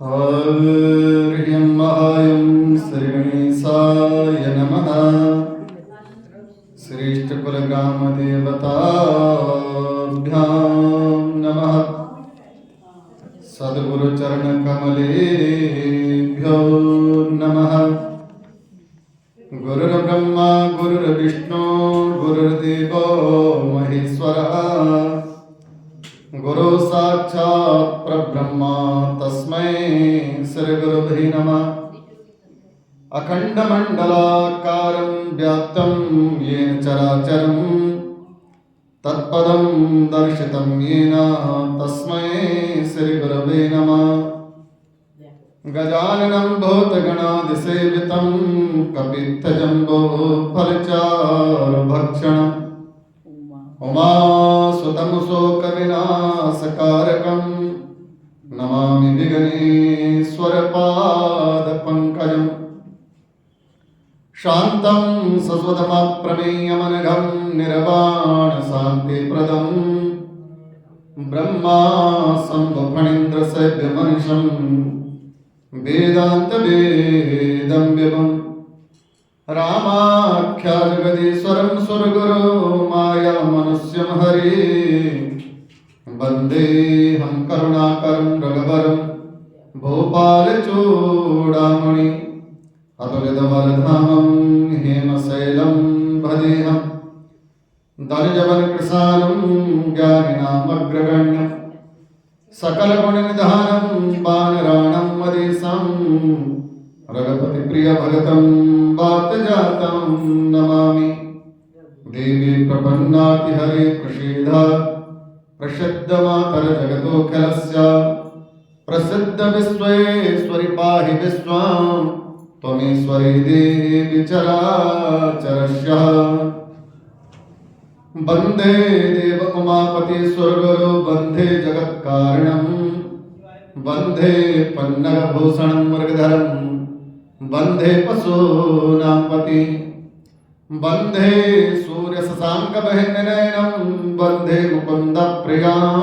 हरिं श्रीगणेशाय नमः। श्रेष्ठकुलग्रामदेवताभ्यां नमः। सद्गुरुचरणकमलेभ्यो नमः। गुरुर्ब्रह्मा गुरुर्विष्णु गुरुर्देवो महेश्वरः। गुरु साक्षात् परब्रह्म तस्मै श्री गुरुभ्ये नमः। अखंडमंडलाकारं व्याप्तं येन चराचरं तत्पदं दर्शितं येन तस्मै श्री गुरवे नमः। गजाननं भूतगणादिसेवितं कपित्थजम्बोफलचारुभक्षणम् उमासुतं शोकविनाशकारकं नमामि विघ्नेश्वरपादपङ्कजम्। शान्तं सस्वतमप्रमेयमनघं निर्वाणशान्तिप्रदं ब्रह्मा शम्भुफणीन्द्रसेव्यमनिशं वेदान्तवेदं विभुम्। रामाख्याजगदीश्वरं सुरगुरो माया मनुष्यं हरे। वन्देऽहं करुणाकरं रघुवरं भूपालचूडामणि। अतुलितबलधामं हेमशैलं भजेऽहं। दनुजवनकृशानं ज्ञानिनामग्रगण्यं सकलगुणनिधानं वानराणां वदेशं। रघुपति प्रिय भगतं वातजातं नमामि। देवी प्रपन्नाति हरे प्रसीद प्रसिद्ध मातर जगतोऽखिलस्य। प्रसिद्ध विश्वेश्वरि पाहि विश्वं त्वमेश्वरी देवी चराचरस्य। वन्दे देव उमापति स्वर्गरो वन्दे जगत्कारणं। वन्दे पन्नगभूषणं मृगधरं वन्दे पशूनां पति। वन्दे सूर्यशशाङ्कवह्निनयनं वन्दे मुकुन्दप्रियां।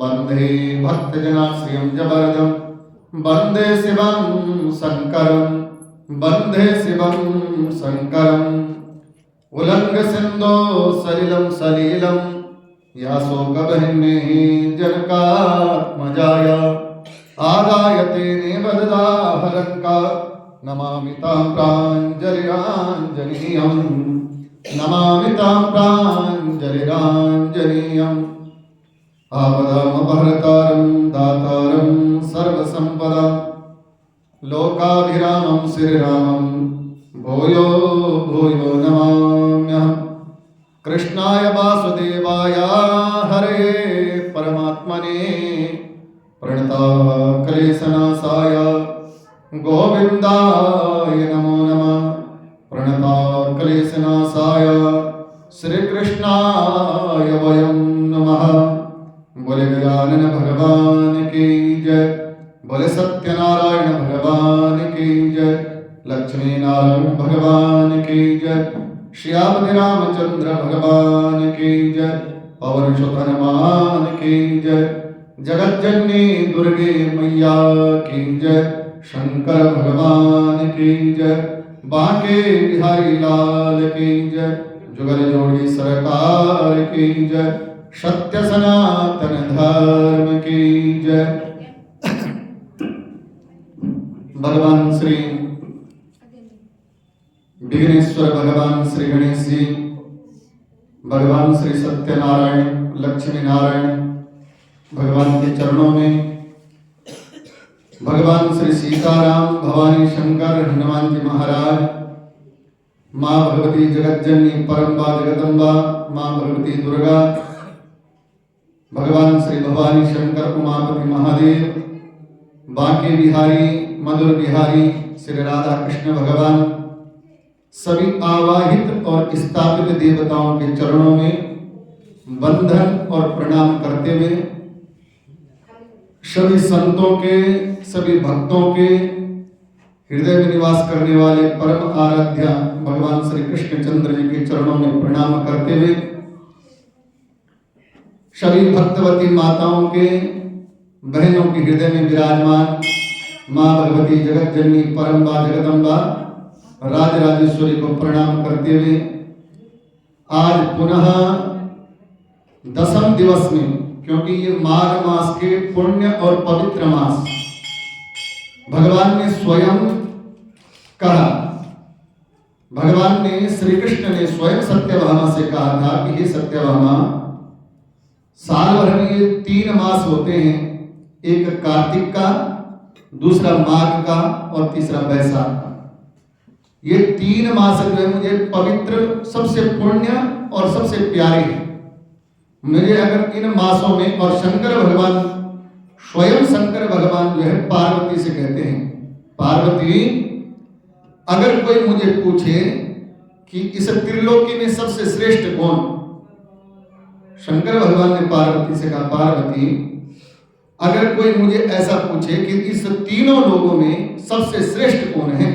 वन्दे भक्तजनाश्रियं जबरदं वन्दे शिवं शङ्करं। वन्दे शिवं शङ्करम्। उल्लङ्घसिन्धो सलिलं सलीलं याशोकवह्निः जनकात्मजाय। आदाय तेनेव ददाहलङ्का नमामि तां प्राञ्जलिराञ्जनेयं। नमामि तां प्राञ्जलिराञ्जनेयम्। आपदामपहर्तारं दातारं सर्वसम्पदां लोकाभिरामं श्रीरामं भूयो भूयो नमाम्यहम्। कृष्णाय वासुदेवाय हरये परमात्मने प्रणतक्लेशनाशाय गोविन्दाय नमो नमः। प्रणतक्लेशनाशाय श्रीकृष्णाय वयं नमः। बोले गजानन भगवान की जय। बोले सत्यनारायण भगवान की जय। लक्ष्मी नारायण भगवान की जय। श्यामति रामचंद्र भगवान की जय। पवन सुत हनुमान की जय। जगज्जननी दुर्गे मैया की जय। शंकर भगवान की जय। बांके बिहारी लाल की जय। जुगल जोड़ी सरकार की जय। सत्य सनातन धर्म की जय। भगवान श्री विघ्नेश्वर भगवान श्री गणेश जी, भगवान श्री सत्यनारायण लक्ष्मी नारायण भगवान के चरणों में, भगवान श्री सीताराम भवानी शंकर हनुमान जी महाराज, माँ भगवती जगज्जननी परम्बा जगदम्बा माँ भगवती दुर्गा, भगवान श्री भवानी शंकर उमापति महादेव, बांके बिहारी मधुर बिहारी श्री राधा कृष्ण भगवान, सभी आवाहित और स्थापित देवताओं के चरणों में वंदन और प्रणाम करते हुए, सभी संतों के सभी भक्तों के हृदय में निवास करने वाले परम आराध्या भगवान श्री कृष्ण चंद्र जी के चरणों में प्रणाम करते हुए, सभी भक्तवती माताओं के बहनों के हृदय में विराजमान माँ भगवती जगत जननी परम्बा जगदम्बा राजराजेश्वरी को प्रणाम करते हुए आज पुनः 10वें दिवस में, क्योंकि ये माघ मास के पुण्य और पवित्र मास, भगवान ने स्वयं कहा, भगवान ने श्री कृष्ण ने स्वयं सत्यभामा से कहा था कि हे सत्यभामा, साल भर में ये 3 मास होते हैं, एक कार्तिक का, दूसरा माघ का और तीसरा वैशाख का। ये 3 मास जो है मुझे पवित्र, सबसे पुण्य और सबसे प्यारे हैं। मुझे अगर इन मासों में, और शंकर भगवान, स्वयं शंकर भगवान जो है पार्वती से कहते हैं, पार्वती अगर कोई मुझे पूछे कि इस त्रिलोकी में सबसे श्रेष्ठ कौन, शंकर भगवान ने पार्वती से कहा, पार्वती अगर कोई मुझे ऐसा पूछे कि इस तीनों लोगों में सबसे श्रेष्ठ कौन है,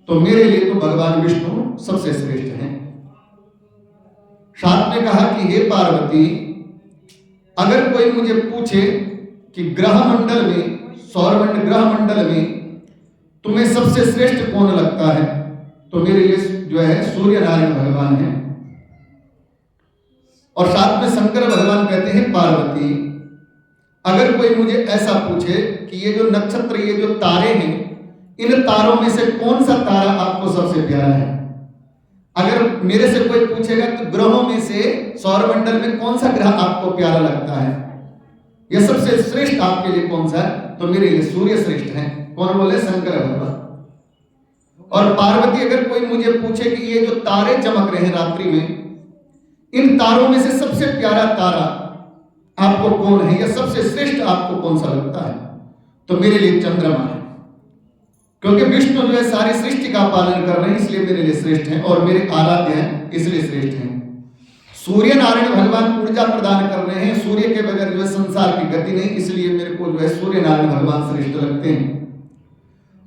तो मेरे लिए तो भगवान विष्णु सबसे श्रेष्ठ हैं। साथ में कहा कि हे पार्वती, अगर कोई मुझे पूछे कि ग्रह मंडल में, सौरमंडल ग्रह मंडल में तुम्हें सबसे श्रेष्ठ कौन लगता है, तो मेरे लिए जो है सूर्य नारायण भगवान है। और साथ में शंकर भगवान कहते हैं, पार्वती अगर कोई मुझे ऐसा पूछे कि ये जो नक्षत्र, ये जो तारे हैं, इन तारों में से कौन सा तारा आपको सबसे प्यारा है, अगर मेरे से कोई पूछेगा तो ग्रहों में से सौरमंडल में कौन सा ग्रह आपको प्यारा लगता है, यह सबसे श्रेष्ठ आपके लिए कौन सा है, तो मेरे लिए सूर्य श्रेष्ठ है। कौन बोले? शंकर भगवान। और पार्वती अगर कोई मुझे पूछे कि ये जो तारे चमक रहे हैं रात्रि में, इन तारों में से सबसे प्यारा तारा आपको कौन है, या सबसे श्रेष्ठ आपको कौन सा लगता है, तो मेरे लिए चंद्रमा है। क्योंकि विष्णु जो है सारी सृष्टि का पालन कर रहे हैं, इसलिए मेरे लिए श्रेष्ठ हैं, और मेरे आराध्य हैं इसलिए श्रेष्ठ हैं। सूर्य नारायण भगवान ऊर्जा प्रदान कर रहे हैं, सूर्य के बगैर जो है संसार की गति नहीं, इसलिए मेरे को जो है सूर्य नारायण भगवान श्रेष्ठ लगते हैं।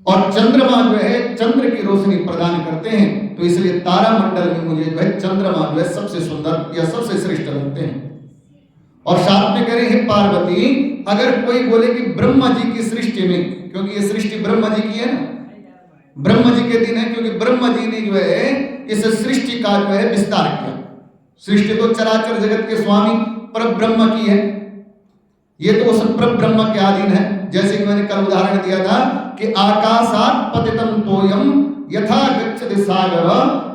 और चंद्रमा जो है चंद्र की रोशनी प्रदान करते हैं, तो इसलिए तारा मंडल में मुझे जो है चंद्रमा जो है सबसे सुंदर या सबसे श्रेष्ठ लगते हैं। और साथ में कह रहे हैं, पार्वती अगर कोई बोले कि ब्रह्मा जी की सृष्टि में, क्योंकि ये सृष्टि ब्रह्मा जी की है ना, ब्रह्मा जी के दिन है, क्योंकि ब्रह्मा जी ने जो है इस सृष्टि का जो है विस्तार किया। सृष्टि तो चराचर जगत के स्वामी परब्रह्म की है, ये तो उस परब्रह्म के अधीन है। जैसे कि मैंने कल उदाहरण दिया था कि आकाशात् पतितं तोयम यथा गच्छति सागर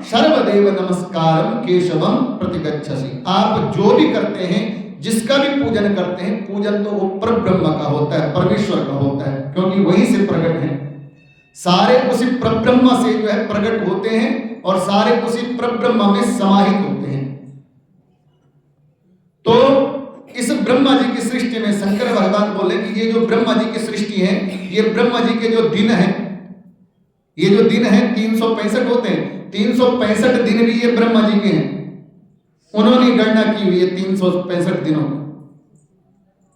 सर्वदेव नमस्कारम केशवम प्रतिगच्छसि। आप जो भी करते हैं, जिसका भी पूजन करते हैं, पूजन तो वो परब्रह्म का होता है, परमेश्वर का होता है, क्योंकि वहीं से प्रकट है। सारे उसी परब्रह्म से जो है प्रकट होते हैं, और सारे उसी परब्रह्म में समाहित होते हैं। तो इस ब्रह्मा जी की सृष्टि में शंकर भगवान बोले कि ये जो ब्रह्मा जी की सृष्टि है, ये ब्रह्मा जी के जो दिन हैं, ये जो दिन हैं 365 होते हैं, 365 दिन भी ये ब्रह्मा जी के हैं। उन्होंने गणना की हुई है 365 दिनों की।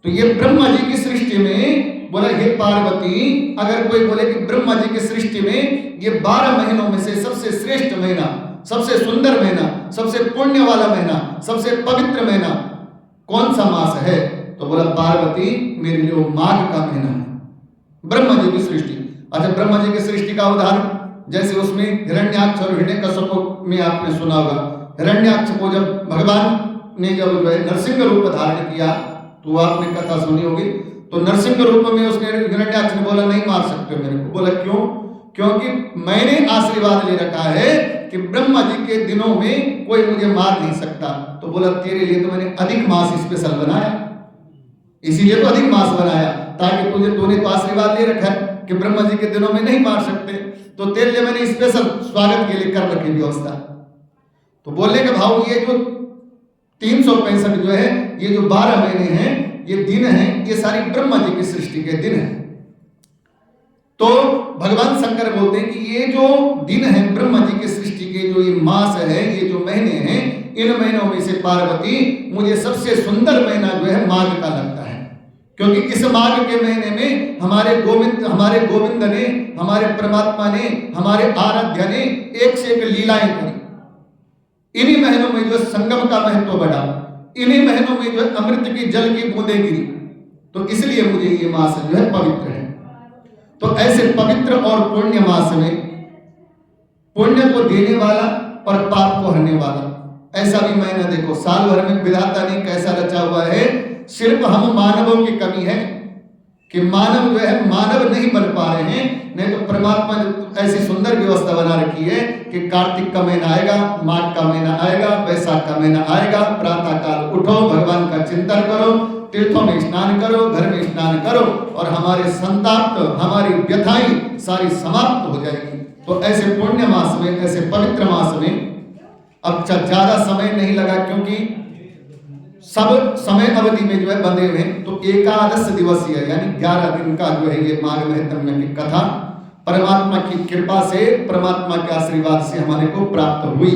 तो ये ब्रह्मा जी की सृष्टि में बोला, हे पार्वती अगर कोई बोले कि ब्रह्मा जी की सृष्टि में ये 12 महीनों में से सबसे श्रेष्ठ महीना, सबसे सुंदर महीना, सबसे पुण्य वाला महीना, सबसे पवित्र महीना कौन सा मास है, तो बोला पार्वती मेरे लिए वो माघ का महीना है, ब्रह्मा जी की सृष्टि। अच्छा, ब्रह्मा जी की सृष्टि का उदाहरण जैसे उसमें हिरण्याक्ष और हिरण्यकश्यप में आपने सुना होगा। हिरण्याक्ष को जब भगवान ने जब जो है नरसिंह रूप धारण किया, तो आपने कथा सुनी होगी, तो नरसिंह रूप में उसने हिरण्याक्ष ने बोला नहीं मार सकते मेरे को। बोला क्यों? क्योंकि मैंने आशीर्वाद ले रखा है कि ब्रह्मा जी के दिनों में कोई मुझे मार नहीं सकता। तो बोला तेरे लिए तो मैंने अधिक मास स्पेशल बनाया, इसीलिए तो अधिक मास बनाया, ताकि तूने तो आशीर्वाद ले रखा है कि ब्रह्मा जी के दिनों में नहीं मार सकते, तो तेरे लिए मैंने स्पेशल स्वागत के लिए कर रखी व्यवस्था। तो बोलने के भाव ये जो 365 जो है, ये जो 12 महीने हैं, ये दिन हैं, ये सारी ब्रह्मा जी की सृष्टि के दिन हैं। तो भगवान शंकर बोलते हैं कि ये जो दिन है ब्रह्मा जी की सृष्टि के, जो ये मास है, ये जो महीने हैं, इन महीनों में से पार्वती मुझे सबसे सुंदर महीना जो है माघ का लगता है। क्योंकि इस माघ के महीने में हमारे गोविंद ने, हमारे परमात्मा ने, हमारे आराध्य ने एक से एक लीलाएं करी। इन्हीं महीनों में जो संगम का महत्व बढ़ा, इन्हीं महीनों में जो अमृत की जल की बूंदें गिरी, तो इसलिए मुझे ये मास जो है पवित्र है। तो ऐसे पवित्र और पुण्य मास में पुण्य को देने वाला और पाप को हरने वाला ऐसा भी महीना देखो, साल भर में विधाता ने कैसा रचा हुआ है। सिर्फ हम मानवों की कमी है कि मानव जो है मानव नहीं बन पा रहे हैं, नहीं तो परमात्मा ने ऐसी सुंदर व्यवस्था बना रखी है कि कार्तिक का महीना आएगा, माघ का महीना आएगा, वैशाख का महीना आएगा, प्रातः काल उठो, भगवान का चिंतन करो, तीर्थों में स्नान करो, घर में स्नान करो और हमारे संताप, हमारी व्यथाएं सारी समाप्त हो जाएगी। तो ऐसे पुण्य मास में, ऐसे पवित्र मास में अब ज्यादा समय नहीं लगा, क्योंकि सब समय अवधि में जो है बंधे हुए हैं। तो एकादश दिवसीय यानी 11 दिन का जो है ये माघ महात्म्य की कथा परमात्मा की कृपा से, परमात्मा के आशीर्वाद से हमारे को प्राप्त हुई।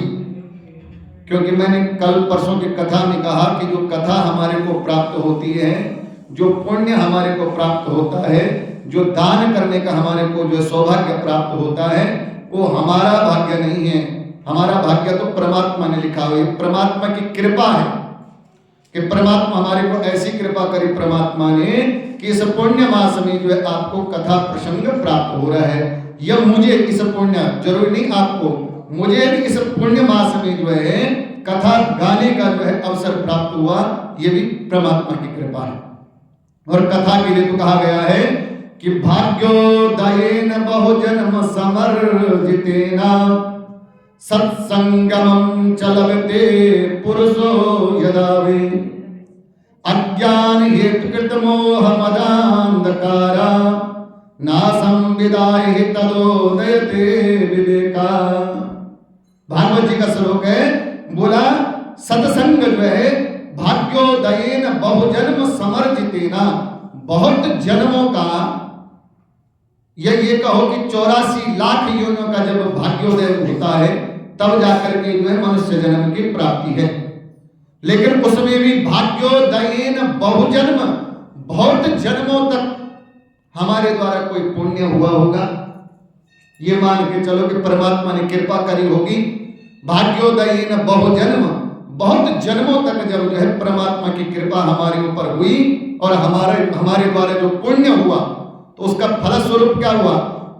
क्योंकि मैंने कल परसों की कथा में कहा कि जो कथा हमारे को प्राप्त होती है, जो पुण्य हमारे को प्राप्त होता है, जो दान करने का हमारे को जो सौभाग्य प्राप्त होता है, वो हमारा भाग्य नहीं है। हमारा भाग्य तो परमात्मा ने लिखा हुआ है, परमात्मा की कृपा है कि परमात्मा हमारे को ऐसी कृपा करी परमात्मा ने कि इस पुण्य मास में जो है आपको कथा प्रसंग प्राप्त हो रहा है। यह मुझे इस पुण्य, जरूरी नहीं आपको, मुझे भी इस पुण्य मास में जो है कथा गाने का जो है अवसर प्राप्त हुआ, ये भी परमात्मा की कृपा है। और कथा के लिए तो कहा गया है कि भाग्योदयेन बहुजन्म समर्जितेन सत्संगमं चलते पुरुषो यदा वे अज्ञान हेतुकृत मोह मदांधकारा नासं विदाय तदोदयते विवेका। भागवत जी का श्लोक है, बोला सत्संग जो है भाग्योदयेन बहुजन्म समर्जितेना, बहुत जन्मों का, ये कहो कि 84 लाख योनियों का जब भाग्योदय होता है तब जाकर के जो है मनुष्य जन्म की प्राप्ति है। लेकिन उसमें भी भाग्योदयेन बहुजन्म, बहुत जन्मों तक हमारे द्वारा कोई पुण्य हुआ होगा, ये मान के चलो कि परमात्मा ने कृपा करी होगी। भाग्योदयेन बहुजन्म, बहुत जन्मों तक जब जो है परमात्मा की कृपा हमारे ऊपर हुई और हमारे द्वारा जो पुण्य हुआ, तो उसका फलस्वरूप क्या हुआ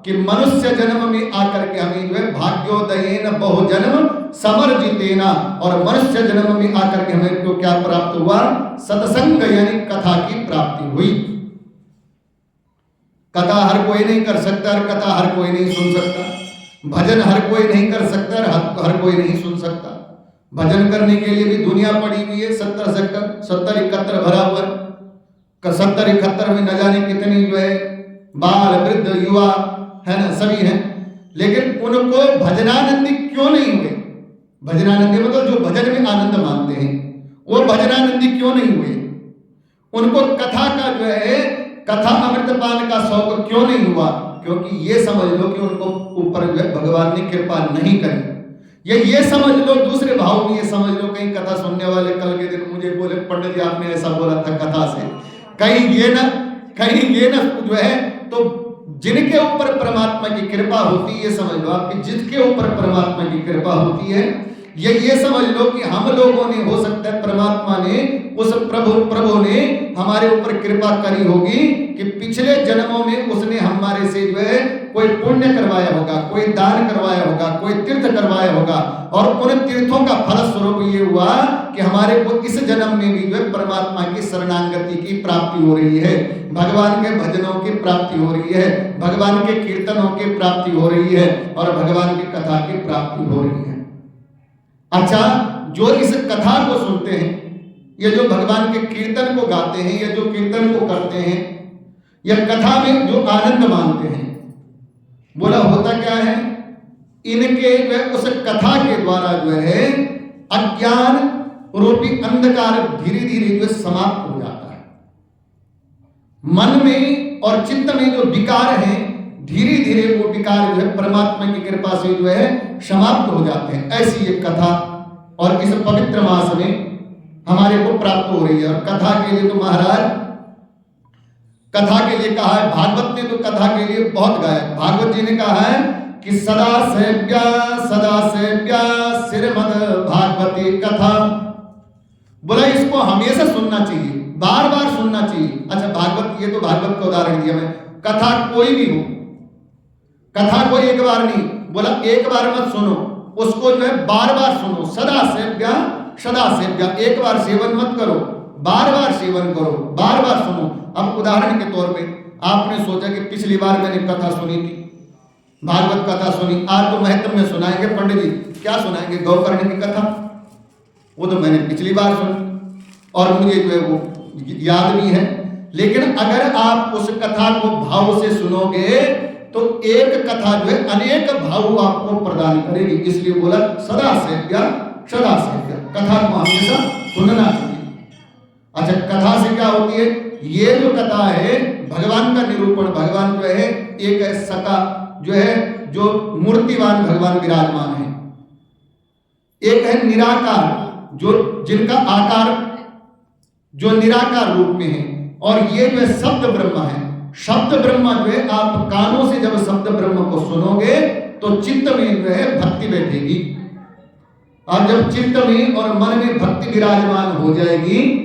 कि मनुष्य जन्म में आकर के हमें जो है भाग्योदयेन बहुजन्म समर्जितेना, और मनुष्य जन्म में आकर के हमें को क्या प्राप्त हुआ, सत्संग यानी कथा की प्राप्ति हुई। कथा हर कोई नहीं कर सकता, कथा हर कोई नहीं सुन सकता, भजन हर कोई नहीं कर सकता, हर कोई नहीं सुन सकता। भजन करने के लिए भी दुनिया पड़ी हुई है, 70-71 भरा हुआ, 70-71 में न जाने कितनी जो है बाल वृद्ध युवा है ना, सभी हैं। लेकिन उनको भजनानंदी क्यों नहीं हुए? भजनानंदी मतलब जो भजन में आनंद मानते हैं, वो भजनानंदी क्यों नहीं हुए? उनको कथा का जो है कथा अमृतपान का शौक क्यों नहीं हुआ? क्योंकि ये समझ लो कि उनको ऊपर जो है भगवान ने कृपा नहीं करी। ये समझ लो, दूसरे भाव में ये समझ लो, कहीं कथा सुनने वाले कल के दिन मुझे बोले पंडित जी आपने ऐसा बोला था कथा से, कहीं ये ना जो है, तो जिनके ऊपर परमात्मा की कृपा होती है, ये समझ लो आपकी जिसके ऊपर परमात्मा की कृपा होती है, ये समझ लो कि हम लोगों ने, हो सकता है परमात्मा ने, उस प्रभु ने हमारे ऊपर कृपा करी होगी कि पिछले जन्मों में उसने हमारे से जो है कोई पुण्य करवाया होगा, कोई दान करवाया होगा, कोई तीर्थ करवाया होगा, और उन तीर्थों का फलस्वरूप ये हुआ कि हमारे को इस जन्म में भी जो है परमात्मा की शरणागति की प्राप्ति हो रही है, भगवान के भजनों की प्राप्ति हो रही है, भगवान के कीर्तनों की प्राप्ति हो रही है, और भगवान की कथा की प्राप्ति हो रही है। अच्छा, जो इस कथा को सुनते हैं, ये जो भगवान के कीर्तन को गाते हैं, ये जो कीर्तन को करते हैं, या कथा में जो आनंद मानते हैं, बोला होता क्या है, इनके जो है उस कथा के द्वारा जो है अज्ञान रूपी अंधकार धीरे धीरे जो समाप्त हो जाता है। मन में और चित्त में जो विकार हैं, धीरे धीरे वो विकार जो है परमात्मा की कृपा से जो है समाप्त हो जाते हैं। ऐसी एक कथा और इस पवित्र मास में हमारे को प्राप्त हो रही है। और कथा के लिए तो महाराज, कथा के लिए कहा है, भागवत ने तो कथा के लिए बहुत गाया। भागवत जी ने कहा है कि सदा सेव्या श्रीमद् भागवती कथा, बोला इसको हमेशा सुनना चाहिए। बार बार सुनना चाहिए। अच्छा भागवत, ये तो भागवत का उदाहरण दिया मैं, कथा कोई भी हो, कथा कोई एक बार नहीं बोला, एक बार मत सुनो, उसको जो है बार बार सुनो। सदा सेव्या सदा सेव्या, एक बार सेवन मत करो, बार बार सेवन करो, बार बार सुनो। अब उदाहरण के तौर पे आपने सोचा कि पिछली बार मैंने कथा सुनी थी, भागवत कथा सुनी, आज तो महत्व में सुनाएंगे पंडित जी, क्या सुनाएंगे, गौकर्ण की कथा, वो तो मैंने पिछली बार सुनी और मुझे जो है वो याद भी है। लेकिन अगर आप उस कथा को भाव से सुनोगे तो एक कथा जो है अनेक भाव आपको प्रदान करेगी। इसलिए बोला सदा सेव्या सदा सेव्या, कथा को हमेशा सुनना चाहिए। अच्छा कथा से क्या होती है, ये जो कथा है भगवान का निरूपण, भगवान जो है एक है सका, जो है जो मूर्तिवान भगवान विराजमान है, एक है निराकार जो जिनका आकार जो निराकार रूप में है, और ये जो है शब्द ब्रह्म है। शब्द ब्रह्म जो है आप कानों से जब शब्द ब्रह्म को सुनोगे तो चित्त में जो है भक्ति बैठेगी, और जब चित्त में और मन में भक्ति विराजमान हो जाएगी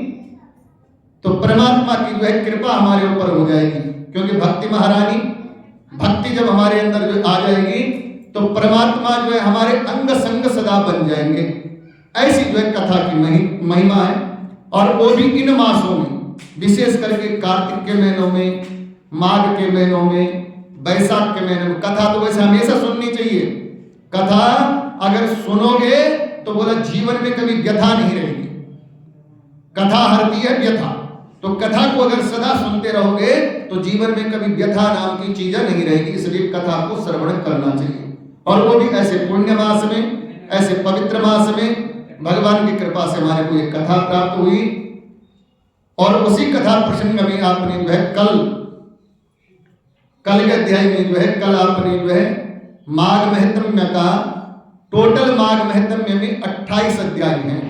तो परमात्मा की जो है कृपा हमारे ऊपर हो जाएगी। क्योंकि भक्ति महारानी, भक्ति जब हमारे अंदर जो आ जाएगी तो परमात्मा जो है हमारे अंग संग सदा बन जाएंगे। ऐसी जो है कथा की महिमा है, और वो भी इन मासों में, विशेष करके कार्तिक के महीनों में, माघ के महीनों में, वैशाख के महीनों में। कथा तो वैसे हमेशा सुननी चाहिए, कथा अगर सुनोगे तो बोला जीवन में कभी व्यथा नहीं रहेगी, कथा हरती है व्यथा। तो कथा को अगर सदा सुनते रहोगे तो जीवन में कभी व्यथा नाम की चीजें नहीं रहेगी। इसलिए कथा को श्रवण करना चाहिए, और वो भी ऐसे पुण्य मास में, ऐसे पवित्र मास में भगवान की कृपा से हमारे को एक कथा प्राप्त हुई। और उसी कथा प्रसंग में आपने जो है कल के अध्याय में जो है कल आपने जो है माघ महत्म्य का, टोटल माघ महत्म्य में 28 अध्याय हैं,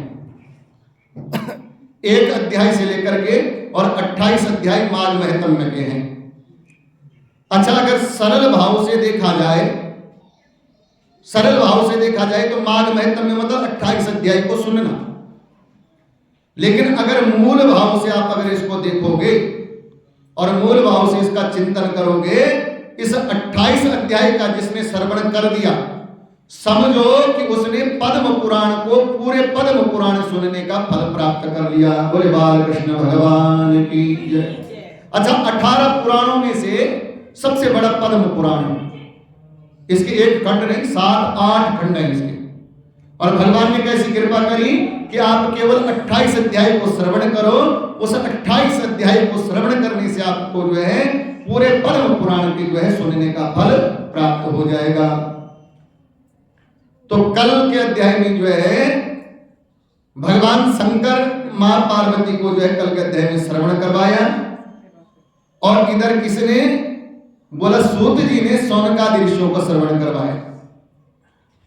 एक अध्याय से लेकर के, और 28 अध्याय माघ महत्म्य के हैं। अच्छा अगर सरल भाव से देखा जाए, सरल भाव से देखा जाए तो माघ महत्म्य मतलब 28 अध्याय को सुनना। लेकिन अगर मूल भाव से आप अगर इसको देखोगे और मूल भाव से इसका चिंतन करोगे, इस 28 अध्याय का जिसने श्रवण कर दिया, समझो कि उसने पद्म पुराण को, पूरे पद्म पुराण सुनने का फल प्राप्त कर लिया। बोले बाल कृष्ण भगवान की जय। अच्छा 18 पुराणों में से सबसे बड़ा पद्म पुराण है, इसके एक खंड नहीं 7-8 खंड है इसके। और भगवान ने कैसी कृपा करी कि आप केवल 28 अध्याय को श्रवण करो, उस 28 अध्याय को श्रवण करने से आपको जो है पूरे पद्म पुराण की जो है सुनने का फल प्राप्त हो जाएगा। तो कल के अध्याय में जो है भगवान शंकर मां पार्वती को जो है कल के अध्याय में श्रवण करवाया, और इधर किसने बोला, सूत जी ने सौनकादि ऋषियों को श्रवण करवाया।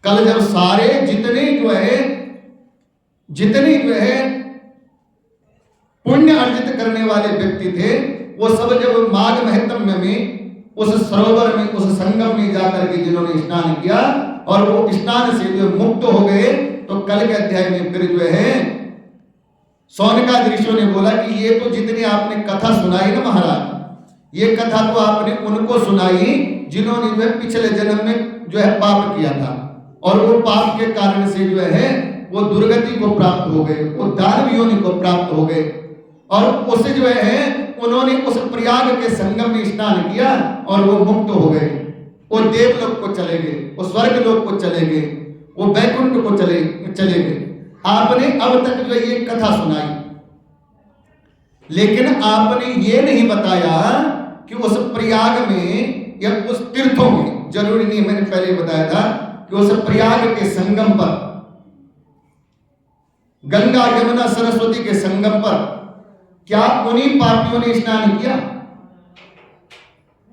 कल जब सारे जितने जो है पुण्य अर्जित करने वाले व्यक्ति थे, वो सब जब माघ महत्म्य में उस सरोवर में, उस संगम में जाकर के जिन्होंने स्नान किया और वो स्नान से जो मुक्त हो गए, तो कल के अध्याय में फिर जो है सौनकादि ऋषियों ने बोला कि ये तो जितनी आपने कथा सुनाई ना महाराज, ये कथा तो आपने उनको सुनाई जिन्होंने जो है पिछले जन्म में जो है पाप किया था, और वो पाप के कारण से जो है वो दुर्गति को प्राप्त हो गए, वो दानव योनि को प्राप्त हो गए, और उसे जो है उन्होंने उस प्रयाग के संगम में स्नान किया और वो मुक्त हो गए। वो देवलोक को चले गए, वो स्वर्ग लोक को चले गए, वो वैकुंठ को चले गए। आपने अब तक जो ये कथा सुनाई, लेकिन आपने ये नहीं बताया कि उस प्रयाग में या उस तीर्थों में, जरूरी नहीं, मैंने पहले बताया था कि उस प्रयाग के संगम पर, गंगा यमुना सरस्वती के संगम पर क्या उन्हीं पापियों ने स्नान किया?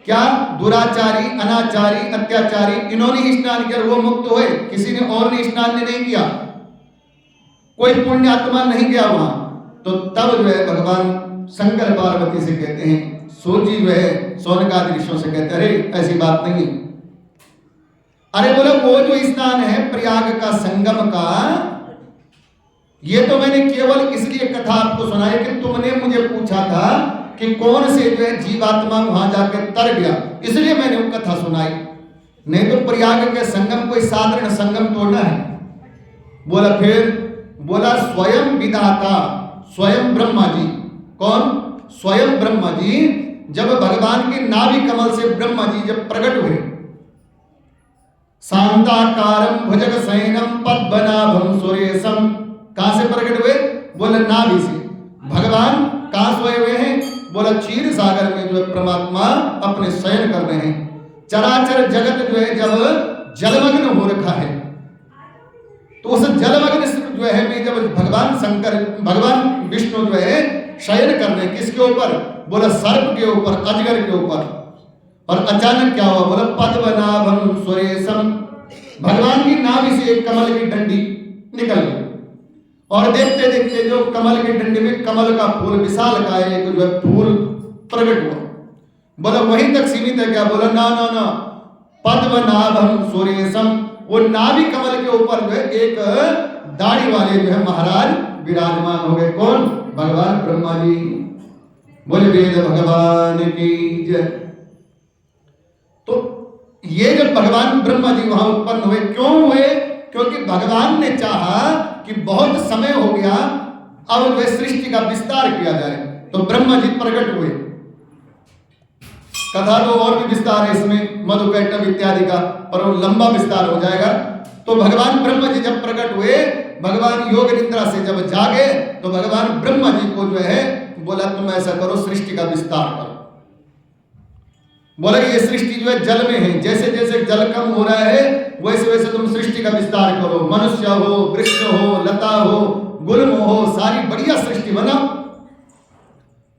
क्या दुराचारी, अनाचारी, अत्याचारी इन्होंने ही स्नान किया, वो मुक्त हुए, किसी ने और ने स्नान नहीं किया, कोई पुण्य आत्मा नहीं गया वहां। तो तब जो है भगवान शंकर पार्वती से कहते हैं, सूर्य जी जो है सौनकादि ऋषियों से कहते हैं, अरे ऐसी बात नहीं है। अरे बोले वो जो स्नान है प्रयाग का, संगम का, ये तो मैंने केवल इसलिए कथा आपको सुनाई कि तुमने मुझे पूछा था कि कौन से जो है जीवात्मा वहां जाकर तर गया, इसलिए मैंने वो कथा सुनाई। नहीं तो प्रयाग के संगम कोई साधारण संगम तोड़ना है। बोला फिर बोला स्वयं विधाता, स्वयं ब्रह्मा जी। कौन? स्वयं ब्रह्मा जी। जब भगवान के नाभि कमल से ब्रह्मा जी जब प्रकट हुए, शांताकारम भुजग सैनम पद्मनाभम सुरेशम, कहां से प्रकट हुए? बोले नाभि से। भगवान कहां सोए हुए हैं? बोला क्षीर सागर में जो है परमात्मा अपने शयन कर रहे हैं। चराचर जगत जो है जब जलमग्न हो रखा है, तो उस जलमग्न जो है में जब भगवान विष्णु जो है शयन कर रहे हैं, किसके ऊपर? बोला सर्प के ऊपर, अजगर के ऊपर। और अचानक क्या हुआ? बोला पद्मनाभम सुरेशम, भगवान की नाभि से एक कमल की डंडी निकल गई और देखते देखते जो कमल की डंडी में कमल का फूल, विशाल का एक जो है फूल प्रकट हुआ। बोला वहीं तक सीमित है क्या? बोला ना ना ना, पद्मनाभम सुरेशम, वो नाभि कमल के ऊपर जो है एक दाढ़ी वाले जो है महाराज विराजमान हो गए। कौन? भगवान ब्रह्मा जी। बोले वेद भगवान की जय। तो ये जब भगवान ब्रह्मा जी वहां उत्पन्न हुए, क्यों हुए? क्योंकि भगवान ने चाहा कि बहुत समय हो गया, अब जो है सृष्टि का विस्तार किया जाए, तो ब्रह्मा जी प्रकट हुए। कथा तो और भी विस्तार है इसमें, मधुकैटभ इत्यादि का, पर वो लंबा विस्तार हो जाएगा। तो भगवान ब्रह्मा जी जब प्रकट हुए, भगवान योग निद्रा से जब जागे, तो भगवान ब्रह्मा जी को जो है बोला तुम ऐसा करो, सृष्टि का विस्तार करो। बोला ये सृष्टि जो है जल में है, जैसे जैसे जल कम हो रहा है वैसे वैसे तुम सृष्टि का विस्तार करो। मनुष्य हो, वृक्ष हो, लता हो, गुल्म हो, सारी बढ़िया सृष्टि बनाओ।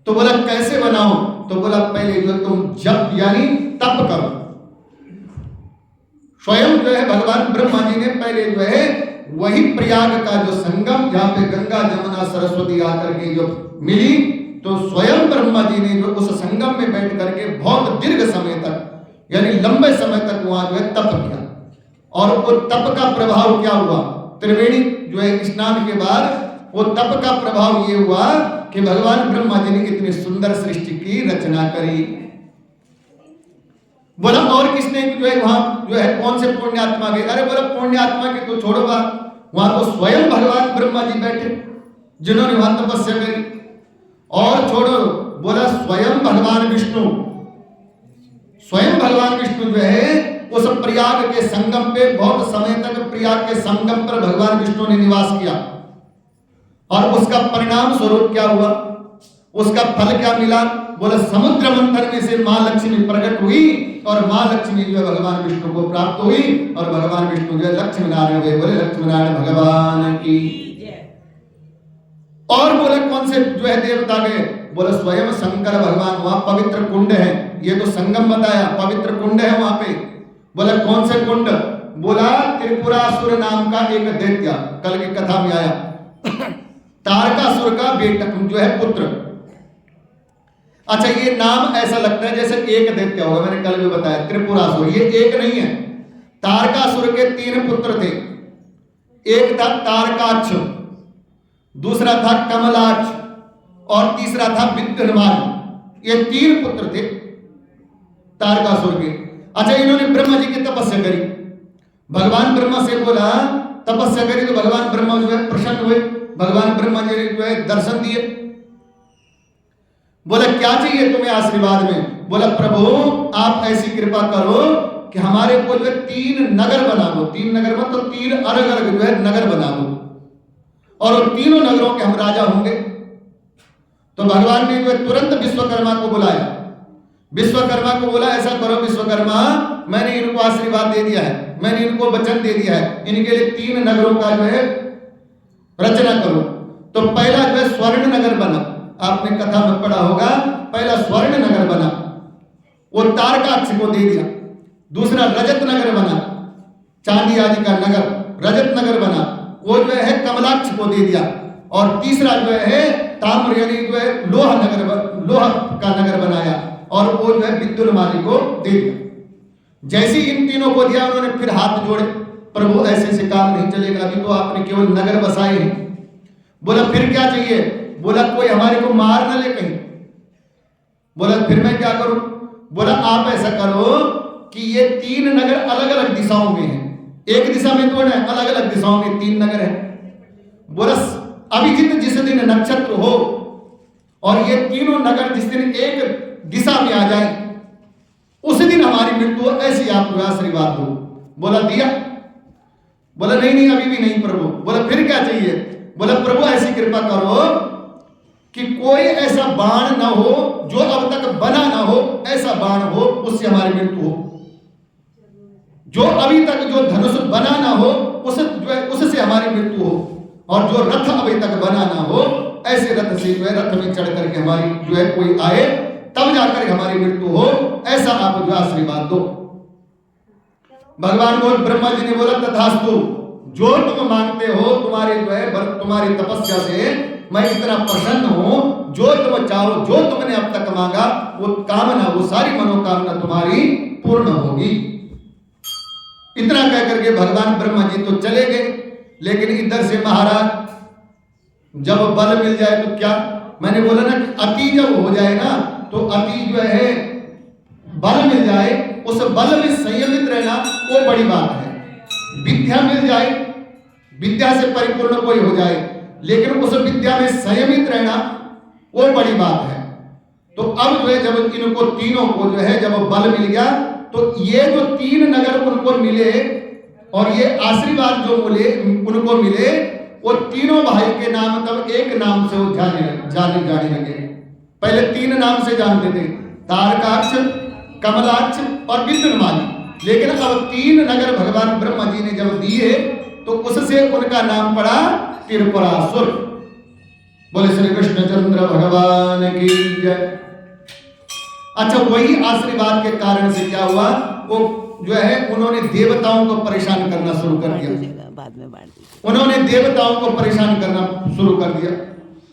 तो बोला कैसे बनाओ? तो बोला पहले जो तुम जप यानी तप करो। स्वयं जो है भगवान ब्रह्मा जी ने पहले जो है वही प्रयाग का जो संगम, जहां पे गंगा जमुना सरस्वती आकर के जो मिली, तो स्वयं ब्रह्मा जी ने जो उस संगम में बैठ करके बहुत दीर्घ समय तक यानी लंबे समय तक वहां जो है तप किया। और वो तप का प्रभाव क्या हुआ? त्रिवेणी जो है स्नान के बाद वो तप का प्रभाव ये हुआ कि भगवान ब्रह्मा जी ने इतनी सुंदर सृष्टि की रचना करी। बोला और किसने जो है वहां जो है कौन से पुण्यात्मा गए? अरे बोला पुण्यात्मा के तो छोड़ो बात, वहां तो स्वयं भगवान ब्रह्मा जी बैठे जिन्होंने वहां तपस्या करी। और छोड़ो, बोला स्वयं भगवान विष्णु, स्वयं भगवान विष्णु जो है उस प्रयाग के संगम पे बहुत समय तक प्रयाग के संगम पर भगवान विष्णु ने निवास किया। और उसका परिणाम स्वरूप क्या हुआ? उसका फल क्या मिला? बोला समुद्र मंथन में से मां लक्ष्मी प्रकट हुई और मां लक्ष्मी जो है भगवान विष्णु को प्राप्त हुई और भगवान विष्णु जो है लक्ष्मी नारायण हुए। बोले लक्ष्मी नारायण भगवान की। और बोले कौन से जो है देवता गए? बोले स्वयं शंकर भगवान, वहां पवित्र कुंड है। ये तो संगम बताया, पवित्र कुंड है वहां पे। बोले कौन से कुंड? बोला त्रिपुरासुर नाम का एक दैत्य, कल की कथा में आया, तारकासुर का बेटा जो है पुत्र। अच्छा ये नाम ऐसा लगता है जैसे एक दैत्य होगा, मैंने कल भी बताया त्रिपुरासुर, ये एक नहीं है। तारकासुर के 3 पुत्र थे। एक था तारकाक्ष, दूसरा था कमलाक्ष और तीसरा था विद्युन्मान। ये 3 पुत्र थे तारकासुर के। अच्छा इन्होंने ब्रह्मा जी की तपस्या करी, भगवान ब्रह्मा से बोला तपस्या करी, तो भगवान ब्रह्मा जो है प्रसन्न हुए। भगवान ब्रह्मा जी ने जो है दर्शन दिए। बोला क्या चाहिए तुम्हें आशीर्वाद में? बोला प्रभु आप ऐसी कृपा करो कि हमारे को जो है 3 नगर बना दो। 3 नगर मतलब 3 अलग अलग जो है नगर बना दो और तीनों नगरों के हम राजा होंगे। तो भगवान ने जो है तुरंत विश्वकर्मा को बुलाया। विश्वकर्मा को बोला ऐसा करो विश्वकर्मा, मैंने इनको आशीर्वाद दे दिया है, मैंने इनको वचन दे दिया है, इनके लिए 3 नगरों का जो है रचना करो। तो पहला जो है स्वर्ण नगर बना, आपने कथा में पढ़ा होगा, पहला स्वर्ण नगर बना, वो तारकाक्ष को दे दिया। दूसरा रजत नगर बना, चांदी आदि का नगर रजत नगर बना, वो जो है कमलाक्ष को दे दिया। और तीसरा जो है ताम्र यानी जो है लोह का नगर बनाया और वो जो है विद्युन्मानी को दे दिया। जैसे इन तीनों को दिया उन्होंने फिर हाथ जोड़े, प्रभु ऐसे से काम नहीं चलेगा, अभी तो आपने केवल नगर बसाए हैं। बोला फिर क्या चाहिए? बोला कोई हमारे को मार न ले कहीं। बोला फिर मैं क्या करूं? बोला आप ऐसा करो कि ये 3 नगर अलग अलग दिशाओं में हैं, एक दिशा में तो है, अलग अलग दिशाओं में 3 नगर है। बोला अभिजित जिस दिन नक्षत्र हो और ये तीनों नगर जिस दिन एक दिशा में आ जाए उस दिन हमारी मृत्यु हो, ऐसी आप आशीर्वाद दो। बोला दिया। बोला नहीं नहीं अभी भी नहीं प्रभु। बोला फिर क्या चाहिए? बोला प्रभु ऐसी कृपा करो कि कोई ऐसा बाण ना हो जो अब तक बना ना हो, ऐसा बाण हो उससे हमारी मृत्यु हो। जो अभी तक जो धनुष बना ना हो उससे हमारी मृत्यु हो, और जो रथ अभी तक बना ना हो ऐसे रथ से जो है रथ में चढ़ करके हमारी जो है कोई आए तब जाकर हमारी मृत्यु हो, ऐसा आप जो आशीर्वाद दो। भगवान बोल ब्रह्मा जी ने बोला तथास्तु, जो तुम मांगते हो तुम्हारे जो है तुम्हारी तपस्या से मैं इतना प्रसन्न हूं, जो तुम चाहो जो तुमने अब तक मांगा वो कामना वो सारी मनोकामना तुम्हारी पूर्ण होगी। इतना कह करके भगवान ब्रह्मा जी तो चले गए, लेकिन इधर से महाराज जब बल मिल जाए तो क्या, मैंने बोला ना कि अति जब हो जाए ना तो अति जो है बल मिल जाए, उस बल में संयमित रहना वो बड़ी बात है। विद्या मिल जाए, विद्या से परिपूर्ण कोई हो जाए, लेकिन उस विद्या में संयमित रहना वो बड़ी बात है। तो अब जो है जब इनको तीनों को जो है जब बल मिल गया तो ये जो 3 नगर उनको मिले और ये आशीर्वाद जो मिले उनको मिले, वो तीनों भाई के नाम तब एक नाम से वो जाने लगे। पहले 3 नाम से जानते थे, तारकाक्ष, कमलाक्ष और विद्युन्माली, लेकिन अब 3 नगर भगवान ब्रह्मा जी ने जब दिए तो उससे उनका नाम पड़ा त्रिपुरासुर। बोले श्री कृष्णचंद्र भगवान की जय। अच्छा, वही आशीर्वाद के कारण से क्या हुआ, वो जो है उन्होंने देवताओं को परेशान करना शुरू कर दिया। बाद में बांट दी। उन्होंने देवताओं को परेशान करना शुरू कर दिया,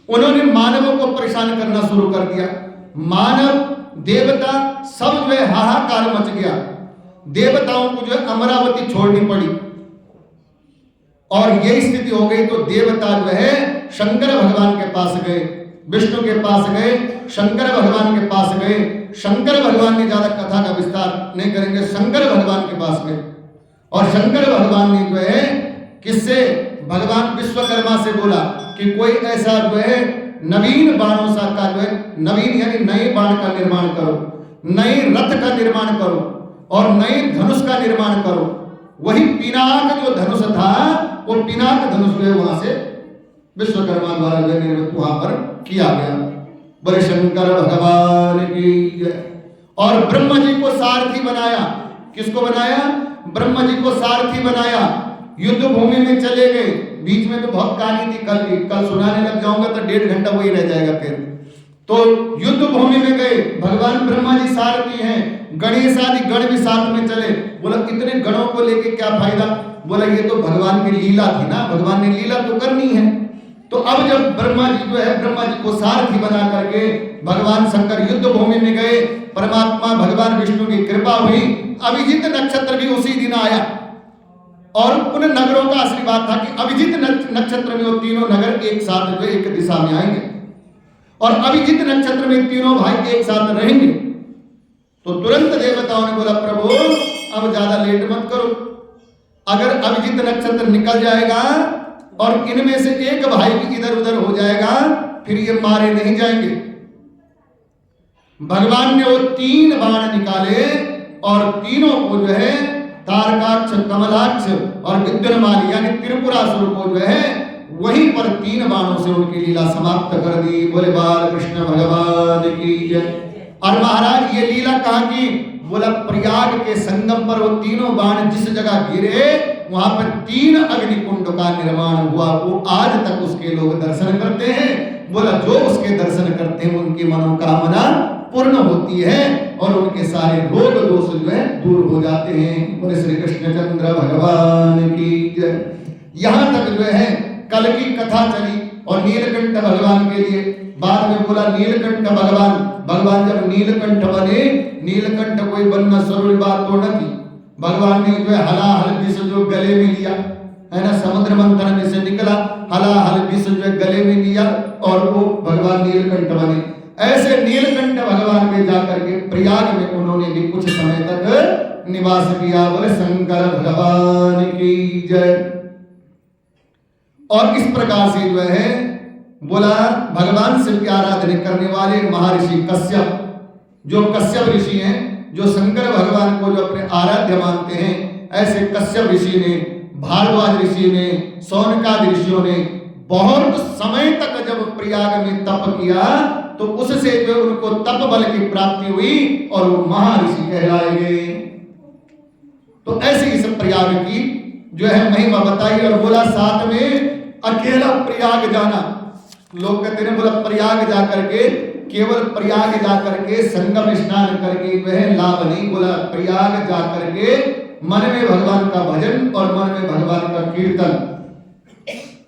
उन्होंने मानवों को परेशान करना शुरू कर दिया। मानव देवता सब जो है हाहाकार मच गया। देवताओं को जो है अमरावती छोड़नी पड़ी और यही स्थिति हो गई। तो देवता जो है शंकर भगवान के पास गए, विष्णु के पास गए, शंकर भगवान के पास गए। शंकर भगवान ने ज्यादा कथा का विस्तार नहीं करेंगे, शंकर भगवान के पास गए और शंकर भगवान ने जो है किससे, भगवान विश्वकर्मा से बोला कि कोई ऐसा जो है नवीन बाणों सा का जो है, नवीन यानी नए बाण का निर्माण करो, नए रथ का निर्माण करो और नए धनुष का निर्माण करो। वही पिनाक जो धनुष था वो पिनाक धनुष जो है वहां से विश्वकर्मा द्वारा जो निर्मित वहां पर किया गया। बोले शंकर भगवान की जय। और ब्रह्मा जी को सारथी बनाया। किसको बनाया? ब्रह्मा जी को सारथी बनाया। युद्ध भूमि में चले गए। बीच में तो बहुत कहानी थी, कल सुनाने लग जाऊंगा तो 1.5 घंटा वही रह जाएगा। फिर तो युद्ध भूमि में गए, भगवान ब्रह्मा जी सारथी हैं, गणेश आदि गण भी साथ में चले। बोला इतने गणों को लेके क्या फायदा? बोला ये तो भगवान की लीला थी ना, भगवान ने लीला तो करनी है। तो अब जब ब्रह्मा जी जो है ब्रह्मा जी को सारथी बना करके भगवान शंकर युद्ध भूमि में गए, परमात्मा भगवान विष्णु की कृपा हुई, अभिजित नक्षत्र भी उसी दिन आया और उन नगरों का आशीर्वाद था कि अभिजित नक्षत्र में वो तीनों नगर एक साथ जो एक दिशा में आएंगे और अभिजित नक्षत्र में तीनों भाई एक साथ रहेंगे। तो तुरंत देवताओं ने बोला प्रभु अब ज्यादा लेट मत करो, अगर अभिजित नक्षत्र निकल जाएगा और इनमें से एक भाई भी इधर उधर हो जाएगा फिर ये मारे नहीं जाएंगे। भगवान ने वो 3 बाण निकाले और तीनों को जो है तारकाक्ष, कमलाक्ष और विद्युन्माली यानी त्रिपुरासुर को जो है वहीं पर 3 बाणों से उनकी लीला समाप्त कर दी। बोले बाल कृष्ण भगवान की जय। और महाराज ये लीला कहाँ की? बोला प्रयाग के संगम पर वो तीनों बाण जिस जगह गिरे वहां पर 3 अग्निकुंड का निर्माण हुआ। वो आज तक उसके लोग दर्शन करते हैं। बोला जो उसके दर्शन करते हैं उनकी मनोकामना पूर्ण होती है और उनके सारे रोग दोष जो है दूर हो जाते हैं। बोले श्री कृष्णचंद्र भगवान की जय। यहाँ तक जो है कल की कथा चली और नीलकंठ भगवान के लिए बाद में बोला नीलकंठ भगवान जब नीलकंठ बने, नीलकंठ कोई बनना जरूरी बात तो न थी। भगवान ने जो है हलाहल विष जो गले में लिया, है ना, समुद्र मंथन में से निकला, हलाहल विष जो है गले में लिया और वो भगवान नीलकंठ बने। ऐसे नीलकंठ भगवान में जाकर के प्रयाग में उन्होंने भी कुछ समय तक निवास किया। बोले शंकर भगवान की जय। और इस प्रकार से जो है बोला भगवान शिव की आराधना करने वाले महर्षि कश्यप, जो कश्यप ऋषि हैं, जो शंकर भगवान को जो अपने आराध्य मानते हैं, ऐसे कश्यप ऋषि ने, भारद्वाज ऋषि ने, शौनकादि ऋषियों ने बहुत समय तक जब प्रयाग में तप किया तो उससे जो उनको तप बल की प्राप्ति हुई और वो महर्षि कहलाए गए। तो ऐसे इस प्रयाग की जो है महिमा बताई और बोला साथ में अकेला प्रयाग जाना। लोग कहते हैं बोला प्रयाग जा करके, केवल प्रयाग जा करके संगम स्नान करके वह लाभ नहीं। बोला प्रयाग जा करके मन में भगवान का भजन और मन में भगवान का कीर्तन,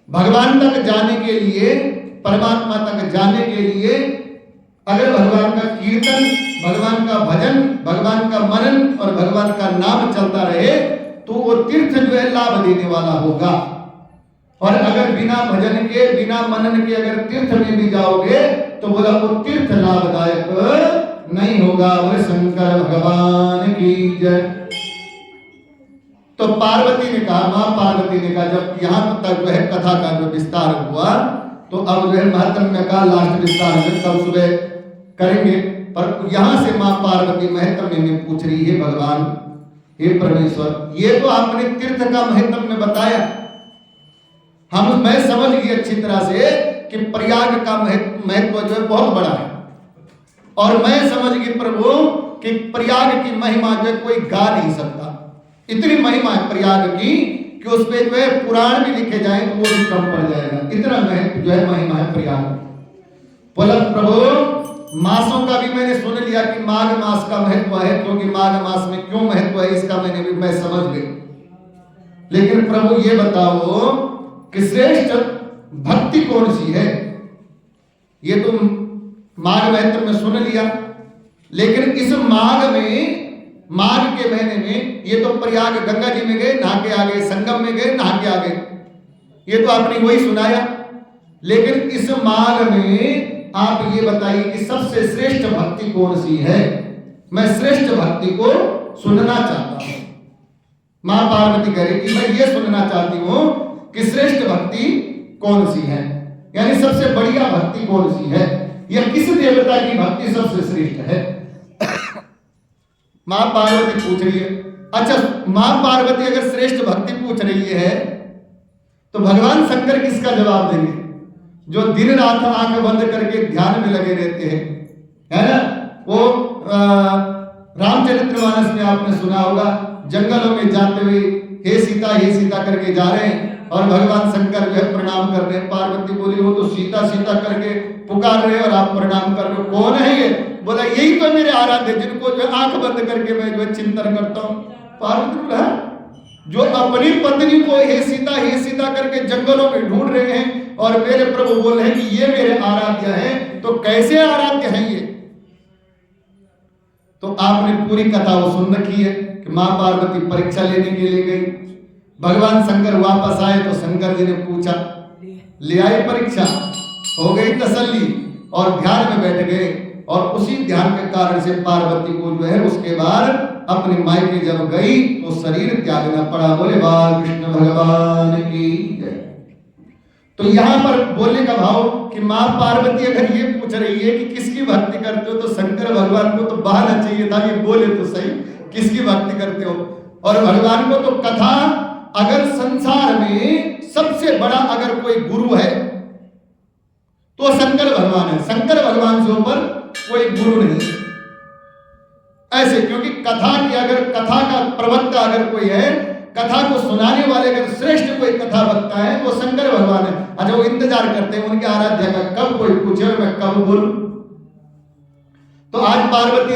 भगवान तक जाने के लिए, परमात्मा तक जाने के लिए अगर भगवान का कीर्तन, भगवान का भजन, भगवान का मनन और भगवान का नाम चलता रहे तो वो तीर्थ जो है लाभ देने वाला होगा। और अगर बिना भजन के, बिना मनन के अगर तीर्थ में भी जाओगे तो बोला वो तीर्थ लाभदायक नहीं होगा। बोले शंकर भगवान की जय। तो पार्वती ने कहा, मां पार्वती ने कहा जब यहां तक वह कथा का जो विस्तार हुआ तो अब जो है महत्म्य का लास्ट विस्तार में कल सुबह करेंगे। पर यहां से मां पार्वती महत्म्य में पूछ रही है, भगवान हे परमेश्वर, ये तो आपने तीर्थ का महत्म्य बताया, मैं समझ गई अच्छी तरह से कि प्रयाग का महत्व जो है बहुत बड़ा है। और मैं समझ गई प्रभु कि प्रयाग की महिमा जो है कोई गा नहीं सकता। इतनी महिमा है प्रयाग की कि उस पे जो है पुराण भी लिखे जाए तो वो भी कम पड़ जाएगा। इतना महत्व जो है महिमा है प्रयाग। बोला प्रभु मासों का भी मैंने सुन लिया कि माघ मास का महत्व है, क्योंकि माघ मास में क्यों महत्व है इसका मैं समझ गई। लेकिन प्रभु ये बताओ कि श्रेष्ठ भक्ति कौन सी है? ये तो माघ महत्व में सुन लिया, लेकिन इस माघ में, माघ के महीने में ये तो प्रयाग गंगा जी में गए नहा के आ गए, संगम में गए नहा के आ गए, ये तो आपने वही सुनाया। लेकिन इस माघ में आप ये बताइए कि सबसे श्रेष्ठ भक्ति कौन सी है? मैं श्रेष्ठ भक्ति को सुनना चाहता हूं। मां पार्वती कह रही कि मैं ये सुनना चाहती हूं कि श्रेष्ठ भक्ति कौन सी है, यानी सबसे बढ़िया भक्ति कौन सी है, या किस देवता की भक्ति सबसे श्रेष्ठ है? मां पार्वती पूछ रही है। अच्छा, मां पार्वती अगर श्रेष्ठ भक्ति पूछ रही है तो भगवान शंकर किसका जवाब देंगे? जो दिन रात आंख बंद करके ध्यान में लगे रहते हैं, है ना? वो रामचरितमानस में आपने सुना होगा, जंगलों में जाते हुए हे सीता करके जा रहे हैं और भगवान शंकर जो है प्रणाम कर रहे हैं। पार्वती बोली वो तो सीता सीता करके पुकार रहे और आप प्रणाम कर रहे हो, कौन है ये? बोला यही तो मेरे आराध्य, जिनको जो आंख बंद करके मैं जो चिंतन करता हूँ। पार्वती बोला जो अपनी पत्नी को हे सीता करके जंगलों में ढूंढ रहे हैं और मेरे प्रभु बोल रहे हैं कि ये मेरे आराध्य हैं, तो कैसे आराध्य हैं ये? तो आपने पूरी कथा वो सुन रखी है कि मां पार्वती परीक्षा लेने के लिए गई, भगवान शंकर वापस आए तो शंकर जी ने पूछा, ले आई परीक्षा, हो गई तसल्ली और ध्यान में बैठ गए। और उसी ध्यान के कारण से पार्वती को जो है उसके बाद अपने मायके जब गई तो शरीर त्यागना पड़ा। बोले बाल कृष्ण भगवान की जय। तो यहां पर बोलने का भाव कि मां पार्वती अगर ये पूछ रही है कि किसकी भक्ति करते हो, तो शंकर भगवान को तो बहाना चाहिए था, ये बोले तो सही किसकी भक्ति करते हो। और भगवान को तो कथा, अगर संसार में सबसे बड़ा अगर कोई गुरु है तो शंकर भगवान है। शंकर भगवान से ऊपर कोई गुरु नहीं ऐसे, क्योंकि कथा की, अगर कथा का प्रवक्ता अगर कोई है, कथा को सुनाने वाले अगर श्रेष्ठ कोई कथा वक्ता है तो शंकर भगवान है। अच्छा, वो इंतजार करते हैं उनके आराध्य का कब कोई पूछे और मैं कब बोलूं। तो आज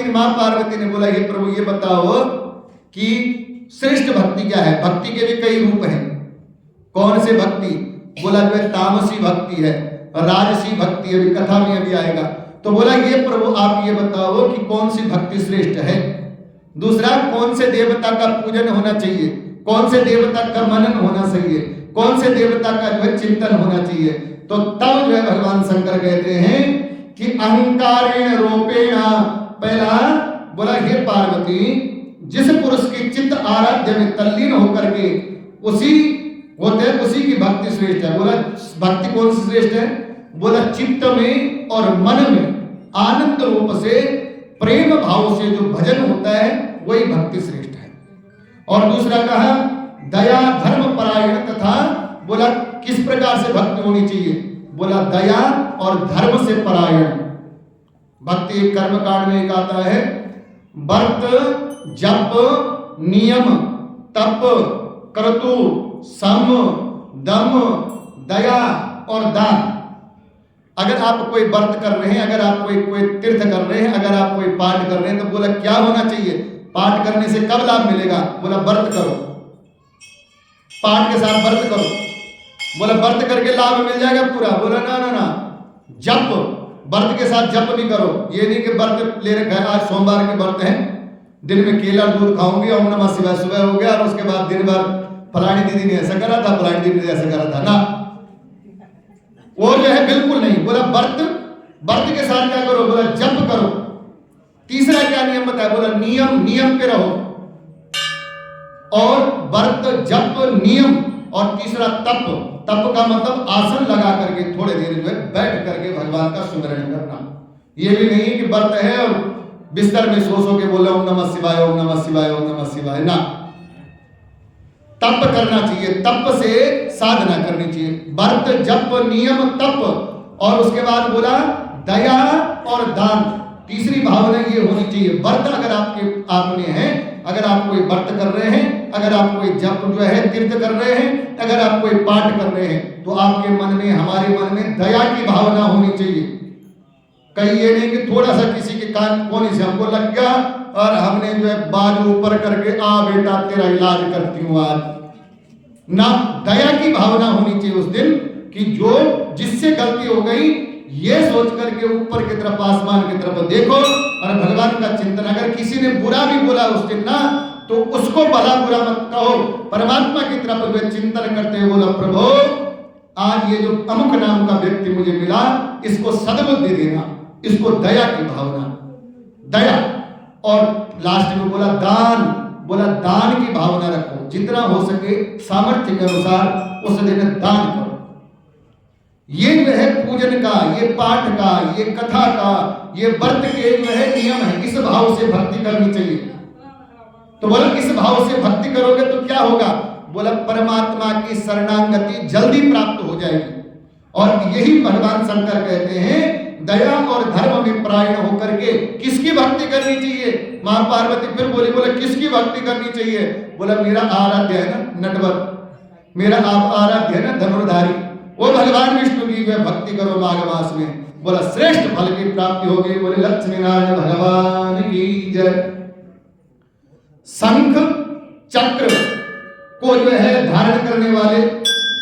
मां पार्वती ने बोला, ये प्रभु ये बताओ कि श्रेष्ठ भक्ति क्या है? भक्ति के भी कई रूप हैं। कौन से भक्ति? बोला जो है तामसी भक्ति है, राजसी भक्ति है, अभी कथा में अभी आएगा। तो बोला ये प्रभु आप ये बताओ कि कौन सी भक्ति श्रेष्ठ है। दूसरा, कौन से देवता का पूजन होना चाहिए, कौन से देवता का मनन होना चाहिए। कौन से देवता का जो है चिंतन होना चाहिए। तो तब जो है भगवान शंकर कहते हैं कि अहंकारेण रूपेण, पहला बोला हे पार्वती, जिस पुरुष की चित्त आराध्य में तल्लीन होकर के उसी होते हैं उसी की भक्ति श्रेष्ठ है। बोला भक्ति कौन सी श्रेष्ठ है? बोला चित्त में और मन में आनंद रूप से प्रेम भाव से जो भजन होता है वही भक्ति श्रेष्ठ है। और दूसरा कहा दया धर्म परायण, तथा बोला किस प्रकार से भक्ति होनी चाहिए? बोला दया और धर्म से परायण। भक्ति कर्म कांड में एक आता है व्रत जप नियम तप क्रतु सम दम दया और दान। अगर आप कोई व्रत कर रहे हैं, अगर आप कोई तीर्थ कर रहे हैं, अगर आप कोई पाठ कर रहे हैं, तो बोला क्या होना चाहिए? पाठ करने से कब लाभ मिलेगा? बोला व्रत करो, पाठ के साथ व्रत करो। बोला व्रत करके लाभ मिल जाएगा पूरा? बोला ना ना ना, जप, व्रत के साथ जप भी करो। ये नहीं कि व्रत ले रखा है, आज सोमवार के व्रत है, दिन में केला दूध खाऊंगी, ओम नमः शिवाय सुबह हो गया, और उसके बाद दिन भर फलानी दीदी ने ऐसा करा था, फलानी दीदी ने ऐसा करा था, ना, वो जो है बिल्कुल नहीं। बोला व्रत के साथ क्या करो? बोला जप करो। तीसरा क्या नियम बताया? बोला नियम पे रहो। और व्रत जप नियम, और तीसरा तप का मतलब आसन लगा करके थोड़े देर जो है बैठ करके भगवान का सुमिरन करना। ये भी नहीं कि व्रत है और बिस्तर में सो के बोले ओम नमः शिवाय ओम नमः शिवाय ओम नमः शिवाय, ना, तप करना चाहिए, तप से साधना करनी चाहिए। व्रत जप नियम तप, और उसके बाद बोला दया और दान। तीसरी भावना ये होनी चाहिए। व्रत अगर आपने है, अगर आप कोई व्रत कर रहे हैं, अगर आप कोई जप जो है तीर्थ कर रहे हैं, अगर आप कोई पाठ कर रहे हैं, तो आपके मन में, हमारे मन में दया की भावना होनी चाहिए। कहीं ये नहीं कि थोड़ा सा किसी के कान कोने से हमको लग गया और हमने जो है बाजू ऊपर करके आ बेटा तेरा इलाज करती हूँ आज, ना, दया की भावना होनी चाहिए उस दिन कि जो जिससे गलती हो गई ये सोच करके ऊपर की तरफ, आसमान की तरफ देखो और भगवान का चिंतन। अगर किसी ने बुरा भी बोला उस दिन ना, तो उसको भला बुरा मत कहो, परमात्मा की तरफ वे चिंतन करते हुए बोला प्रभु आज ये जो अमुक नाम का व्यक्ति मुझे मिला, इसको सद्बुद्धि देना, इसको दया की भावना, दया। और लास्ट में बोला दान, बोला दान की भावना रखो, जितना हो सके सामर्थ्य के अनुसार उस दिन दान करो। ये जो है पूजन का, ये पाठ का, ये कथा का, ये व्रत के जो है नियम है। इस भाव से भक्ति करनी चाहिए। तो बोला इस भाव से भक्ति करोगे तो क्या होगा? बोला परमात्मा की शरणागति जल्दी प्राप्त हो जाएगी। और यही भगवान शंकर कहते हैं दया और धर्म में परायण होकर के किसकी भक्ति करनी चाहिए? मां पार्वती फिर बोली, बोला किसकी भक्ति करनी चाहिए? बोला मेरा आराध्य है ना नटवर, मेरा आप आराध्य है ना धनुर्धारी, वो भगवान विष्णु की जो भक्ति करो माघ मास में, बोला श्रेष्ठ फल की प्राप्ति होगी। बोले लक्ष्मी नारायण भगवान की जय। शंख चक्र को जो है धारण करने वाले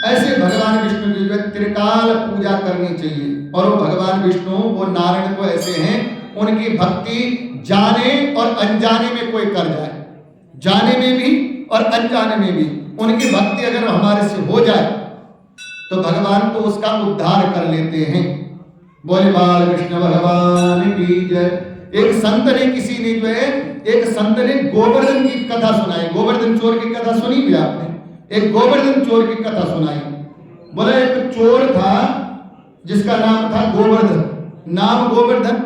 ऐसे भगवान विष्णु की जो है त्रिकाल पूजा करनी चाहिए। और वो भगवान विष्णु, वो नारायण को ऐसे हैं, उनकी भक्ति जाने और अनजाने में कोई कर जाए, जाने में भी और अनजाने में भी उनकी भक्ति अगर हमारे से हो जाए तो भगवान तो उसका उद्धार कर लेते हैं। बोले बाल कृष्ण भगवान की जय। एक संत ने, किसी ने जो है, एक संत ने गोवर्धन की कथा सुनाई। गोवर्धन चोर की कथा सुनी भी आपने? एक गोवर्धन चोर की कथा सुनाई। बोले एक चोर था जिसका नाम था गोवर्धन, नाम गोवर्धन,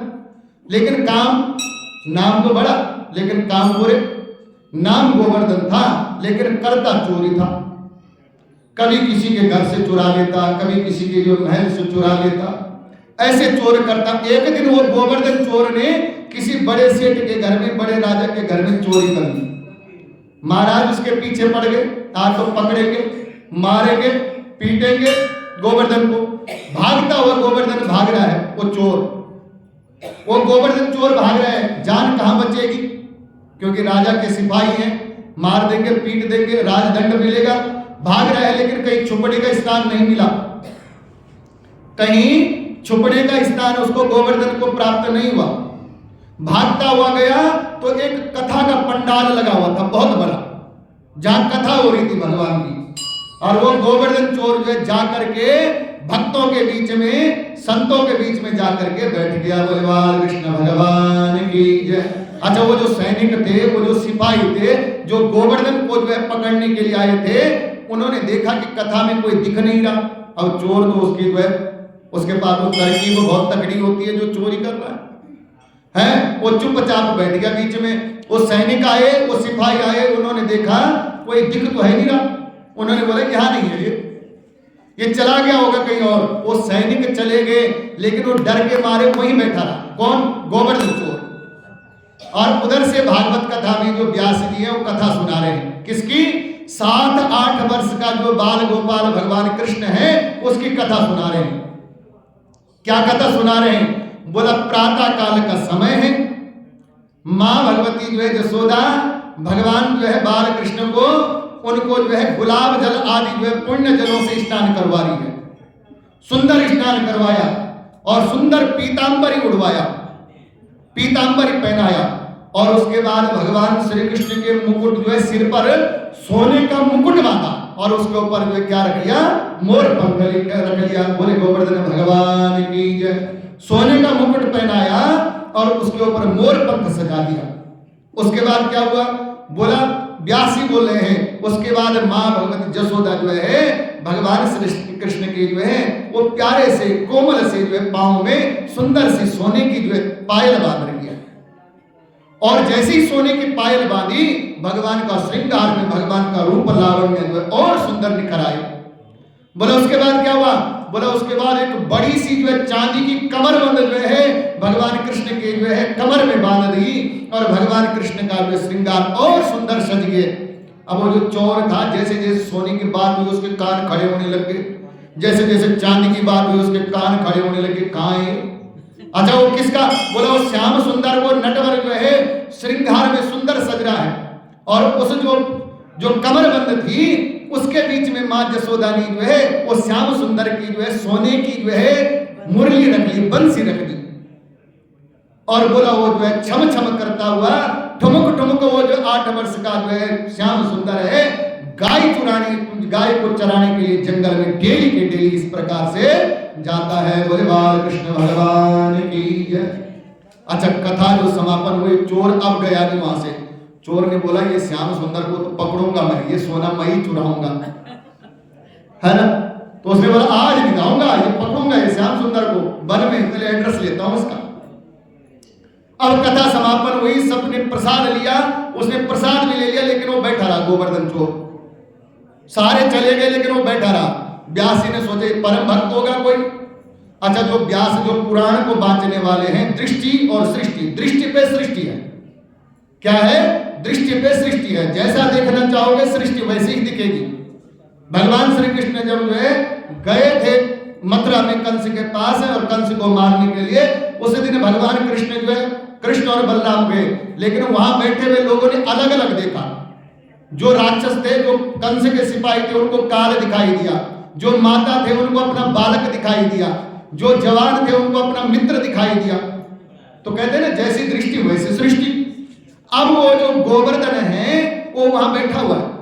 लेकिन काम, नाम तो बड़ा लेकिन काम बुरे। नाम गोवर्धन था लेकिन करता चोरी था। कभी किसी के घर से चुरा लेता, कभी किसी के जो महल से चुरा लेता, ऐसे चोर करता। एक दिन वो गोवर्धन चोर ने किसी बड़े सेठ के घर में, बड़े राजा के घर में चोरी कर ली। महाराज उसके पीछे पड़ गए, आज तो पकड़ेंगे, मारेंगे, पीटेंगे गोवर्धन को। भागता हुआ गोवर्धन भाग रहा है, वो चोर, वो गोवर्धन चोर भाग रहा है। जान कहां बचेगी? क्योंकि राजा के सिपाही हैं, मार देंगे, पीट देंगे, राजदंड मिलेगा। भाग रहा है लेकिन कहीं छुपने का स्थान नहीं मिला, कहीं छुपने का स्थान उसको गोवर्धन को प्राप्त नहीं हुआ। भागता हुआ गया तो एक कथा का पंडाल लगा हुआ था बहुत बड़ा, जहां कथा हो रही थी भगवान की। और वो गोवर्धन चोर जो है जाकर के भक्तों के बीच में, संतों के बीच में जाकर के बैठ गया। बोले बाल कृष्ण भगवान की जय। अच्छा, वो जो सैनिक थे, वो जो सिपाही थे, जो गोवर्धन को जो है पकड़ने के लिए आए थे, उन्होंने देखा कि कथा में कोई दिख नहीं रहा। अब चोर तो उसकी जो है, उसके पास वो तरकीब बहुत तगड़ी होती है जो चोरी कर रहा है, वो चुपचाप बैठ गया बीच में। वो सैनिक आए, वो सिपाही आए, उन्होंने देखा कोई दिख तो है नहीं रहा। उन्होंने बोला यहाँ नहीं है, ये चला गया होगा कहीं और। वो सैनिक चले गए, लेकिन वो डर के मारे वहीं बैठा रहा। कौन? गोवर्धन चोर। और उधर से भागवत कथा में जो व्यास जी है वो कथा सुना रहे हैं। किसकी? 7-8 वर्ष का जो बाल गोपाल भगवान कृष्ण है, उसकी कथा सुना रहे हैं। क्या कथा सुना रहे हैं? बोला प्रातः काल का समय है, माँ भगवती जो है यशोदा भगवान जो है बाल कृष्ण को, उनको जो है गुलाब जल आदि जो है पुण्य जलों से स्नान करवा रही है। सुंदर स्नान करवाया और सुंदर पीतांबरी उड़वाया, पीतांबरी पहनाया। और उसके बाद भगवान श्री कृष्ण के मुकुट जो है सिर पर सोने का मुकुट बांधा और उसके ऊपर जो है क्या रख लिया? मोर पंख रख लिया। बोले गोवर्धन भगवान की जय। सोने का मुकुट पहनाया और उसके ऊपर मोर पंख सजा दिया। उसके बाद क्या हुआ? बोला व्यासी बोल रहे हैं, उसके बाद माँ भगवती यशोदा जो है भगवान श्री कृष्ण के जो है वो प्यारे से कोमल से जो है पांव में सुंदर सी सोने की जो है पायल बांध रही है। और जैसे ही सोने की पायल बांधी, भगवान का श्रृंगार में भगवान का रूप लावण्य जो है और सुंदर निखर आए। बोला उसके बाद क्या हुआ? बोला उसके बाद एक बड़ी सी जो है चांदी की कमरबंद जो है भगवान कृष्ण के जो है कमर में बांध दी और भगवान कृष्ण का जो श्रृंगार और सुंदर सज गए। अब वो जो चोर था, जैसे जैसे सोने की बात हुई उसके कान खड़े होने लगे, जैसे जैसे चांदी की बात हुई उसके कान खड़े होने लगे। कहाँ है? अच्छा, वो किसका? बोला वो श्याम सुंदर, वो नटवर जो है श्रृंगार में सुंदर सज रहा है। और उस जो कमरबंद थी उसके बीच में माँ यशोदा ने जो है वो श्याम सुंदर की जो है सोने की जो है मुरली रख ली, बंसी रख दी। और बोला वो जो है छम छम करता हुआ ठुमक ठुमक वो जो 8 वर्ष का जो है श्याम सुंदर है गाय को चराने के लिए जंगल में डेली के डेली इस प्रकार से जाता है। बोले बाल कृष्ण भगवान की जय। अच्छा, कथा जो समापन हुई, चोर अब गया नहीं वहां से। चोर ने बोला ये श्याम सुंदर को तो पकड़ूंगा मैं, ये सोना मैं ही चुराऊंगा, है ना। तो उसने बोला आज नहीं जाऊंगा, ये पकड़ूंगा ये श्याम सुंदर को वन में, पहले एड्रेस लेता हूं इसका। अब कथा समापन हुई, सबने प्रसाद लिया, उसने प्रसाद भी ले लिया, लेकिन वो बैठा रहा गोवर्धन चोर। सारे चले गए लेकिन वो बैठा रहा। व्यास जी ने सोचे परम भक्त होगा कोई। अच्छा, जो व्यास जो पुराण को बांचने वाले हैं, दृष्टि और सृष्टि, दृष्टि पे सृष्टि है। क्या है? दृष्टि पे सृष्टि है। जैसा देखना चाहोगे सृष्टि वैसी ही दिखेगी। भगवान श्री कृष्ण जब जो है गए थे मथुरा में कंस के पास है और कंस को मारने के लिए, उसी दिन भगवान कृष्ण जो है कृष्ण और बलराम गए, लेकिन वहां बैठे हुए लोगों ने अलग अलग देखा। जो राक्षस थे, जो कंस के सिपाही थे, उनको काल दिखाई दिया। जो माता थे उनको अपना बालक दिखाई दिया। जो जवान थे उनको अपना मित्र दिखाई दिया। तो कहते हैं ना जैसी दृष्टि वैसी सृष्टि। अब वो जो गोवर्धन है वो वहां बैठा हुआ है।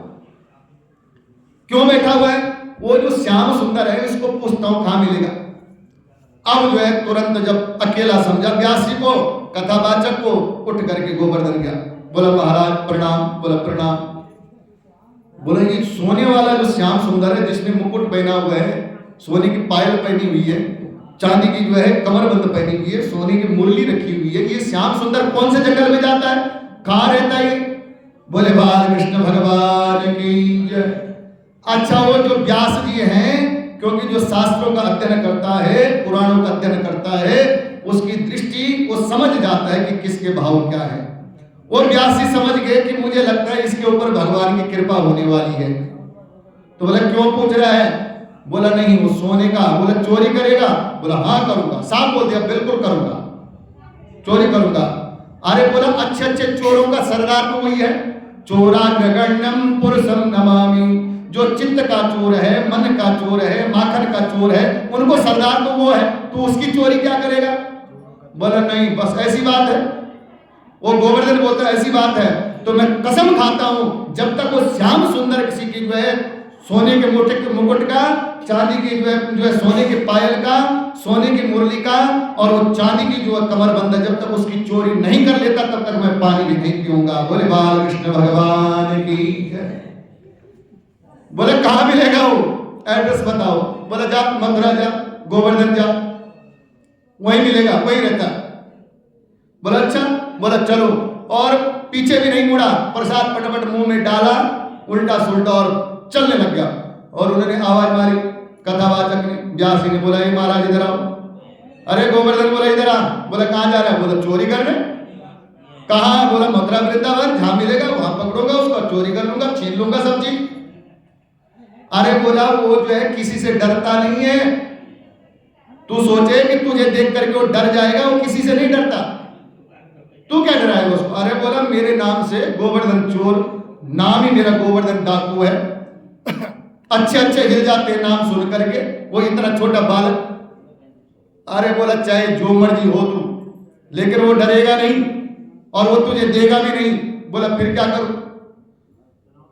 क्यों बैठा हुआ है? वो जो श्याम सुंदर है उसको पूछता हूं कहां मिलेगा। अब जो है तुरंत जब अकेला समझा व्यास जी को, कथावाचक को, उठ करके गोवर्धन गया। बोला महाराज प्रणाम। बोला प्रणाम। बोला ये सोने वाला जो श्याम सुंदर है जिसने मुकुट पहना हुआ है, सोने की पायल पहनी हुई है, चांदी की जो है कमरबंद पहनी हुई है, सोने की मुरली रखी हुई है, ये श्याम सुंदर कौन से जंगल में जाता है? कहाँ रहता है? बोले बाल कृष्ण भगवान की जय। अच्छा, वो जो व्यास जी हैं, क्योंकि जो शास्त्रों का अध्ययन करता है, पुराणों का अध्ययन करता है, उसकी दृष्टि वो समझ जाता है कि किसके भाव क्या है। वो व्यास जी समझ गए कि मुझे लगता है इसके ऊपर भगवान की कृपा होने वाली है। तो बोला क्यों पूछ रहा है? बोला नहीं वो सोने का। बोला चोरी करेगा? बोला हाँ करूंगा। साफ बोल दिया बिल्कुल करूंगा, चोरी करूंगा। अरे बोला अच्छे अच्छे चोरों का सरदार तो वही है। चोरा गगनम पुरुषम नमामि। जो चित्त का चोर है, मन का चोर है, माखन का चोर है, उनको सरदार तो वो है, तो उसकी चोरी क्या करेगा? बोला नहीं बस ऐसी बात है। वो गोवर्धन बोलता है ऐसी बात है तो मैं कसम खाता हूं जब तक वो श्याम सुंदर किसी की जो है सोने के मुकुट का, चांदी की जो है सोने के पायल का, सोने की मुरली का, और वो चांदी की जो कमरबंद है, जब तक उसकी चोरी नहीं कर लेता तब तक मैं पानी भी नहीं पीऊंगा। बोले बाल कृष्ण भगवान की जय। बोले कहां मिलेगा वो, एड्रेस बताओ। बोला जा मथुरा जा, गोवर्धन जा, वही मिलेगा, वही रहता। बोला अच्छा। बोला चलो, और पीछे भी नहीं मुड़ा, प्रसाद पटपट मुंह में डाला, उल्टा सुल्टा और चलने लग गया। और उन्होंने आवाज मारी, कथावाचक ने, व्यास ने बोला ये महाराज इधर आओ। अरे गोवर्धन बोला इधर आ। बोला कहां जा रहा है? बोला चोरी करने। कहां? बोला मथुरा वृंदावन, जहां मिलेगा वहां पकड़ूंगा उसको, चोरी कर लूंगा, छीन लूंगा सब चीज। अरे बोला वो जो है किसी से डरता नहीं है। तू सोचे कि तुझे देख करके वो डर जाएगा, वो किसी से नहीं डरता। तू क्या डराएगा उसको? अरे बोला मेरे नाम से गोवर्धन चोर, नाम ही मेरा गोवर्धन डाकू है। अच्छे अच्छे हिल जाते हैं नाम सुन करके, वो इतना छोटा बालक। अरे बोला चाहे जो मर्जी हो तू, लेकिन वो डरेगा नहीं और वो तुझे देगा भी नहीं। बोला फिर क्या करूं?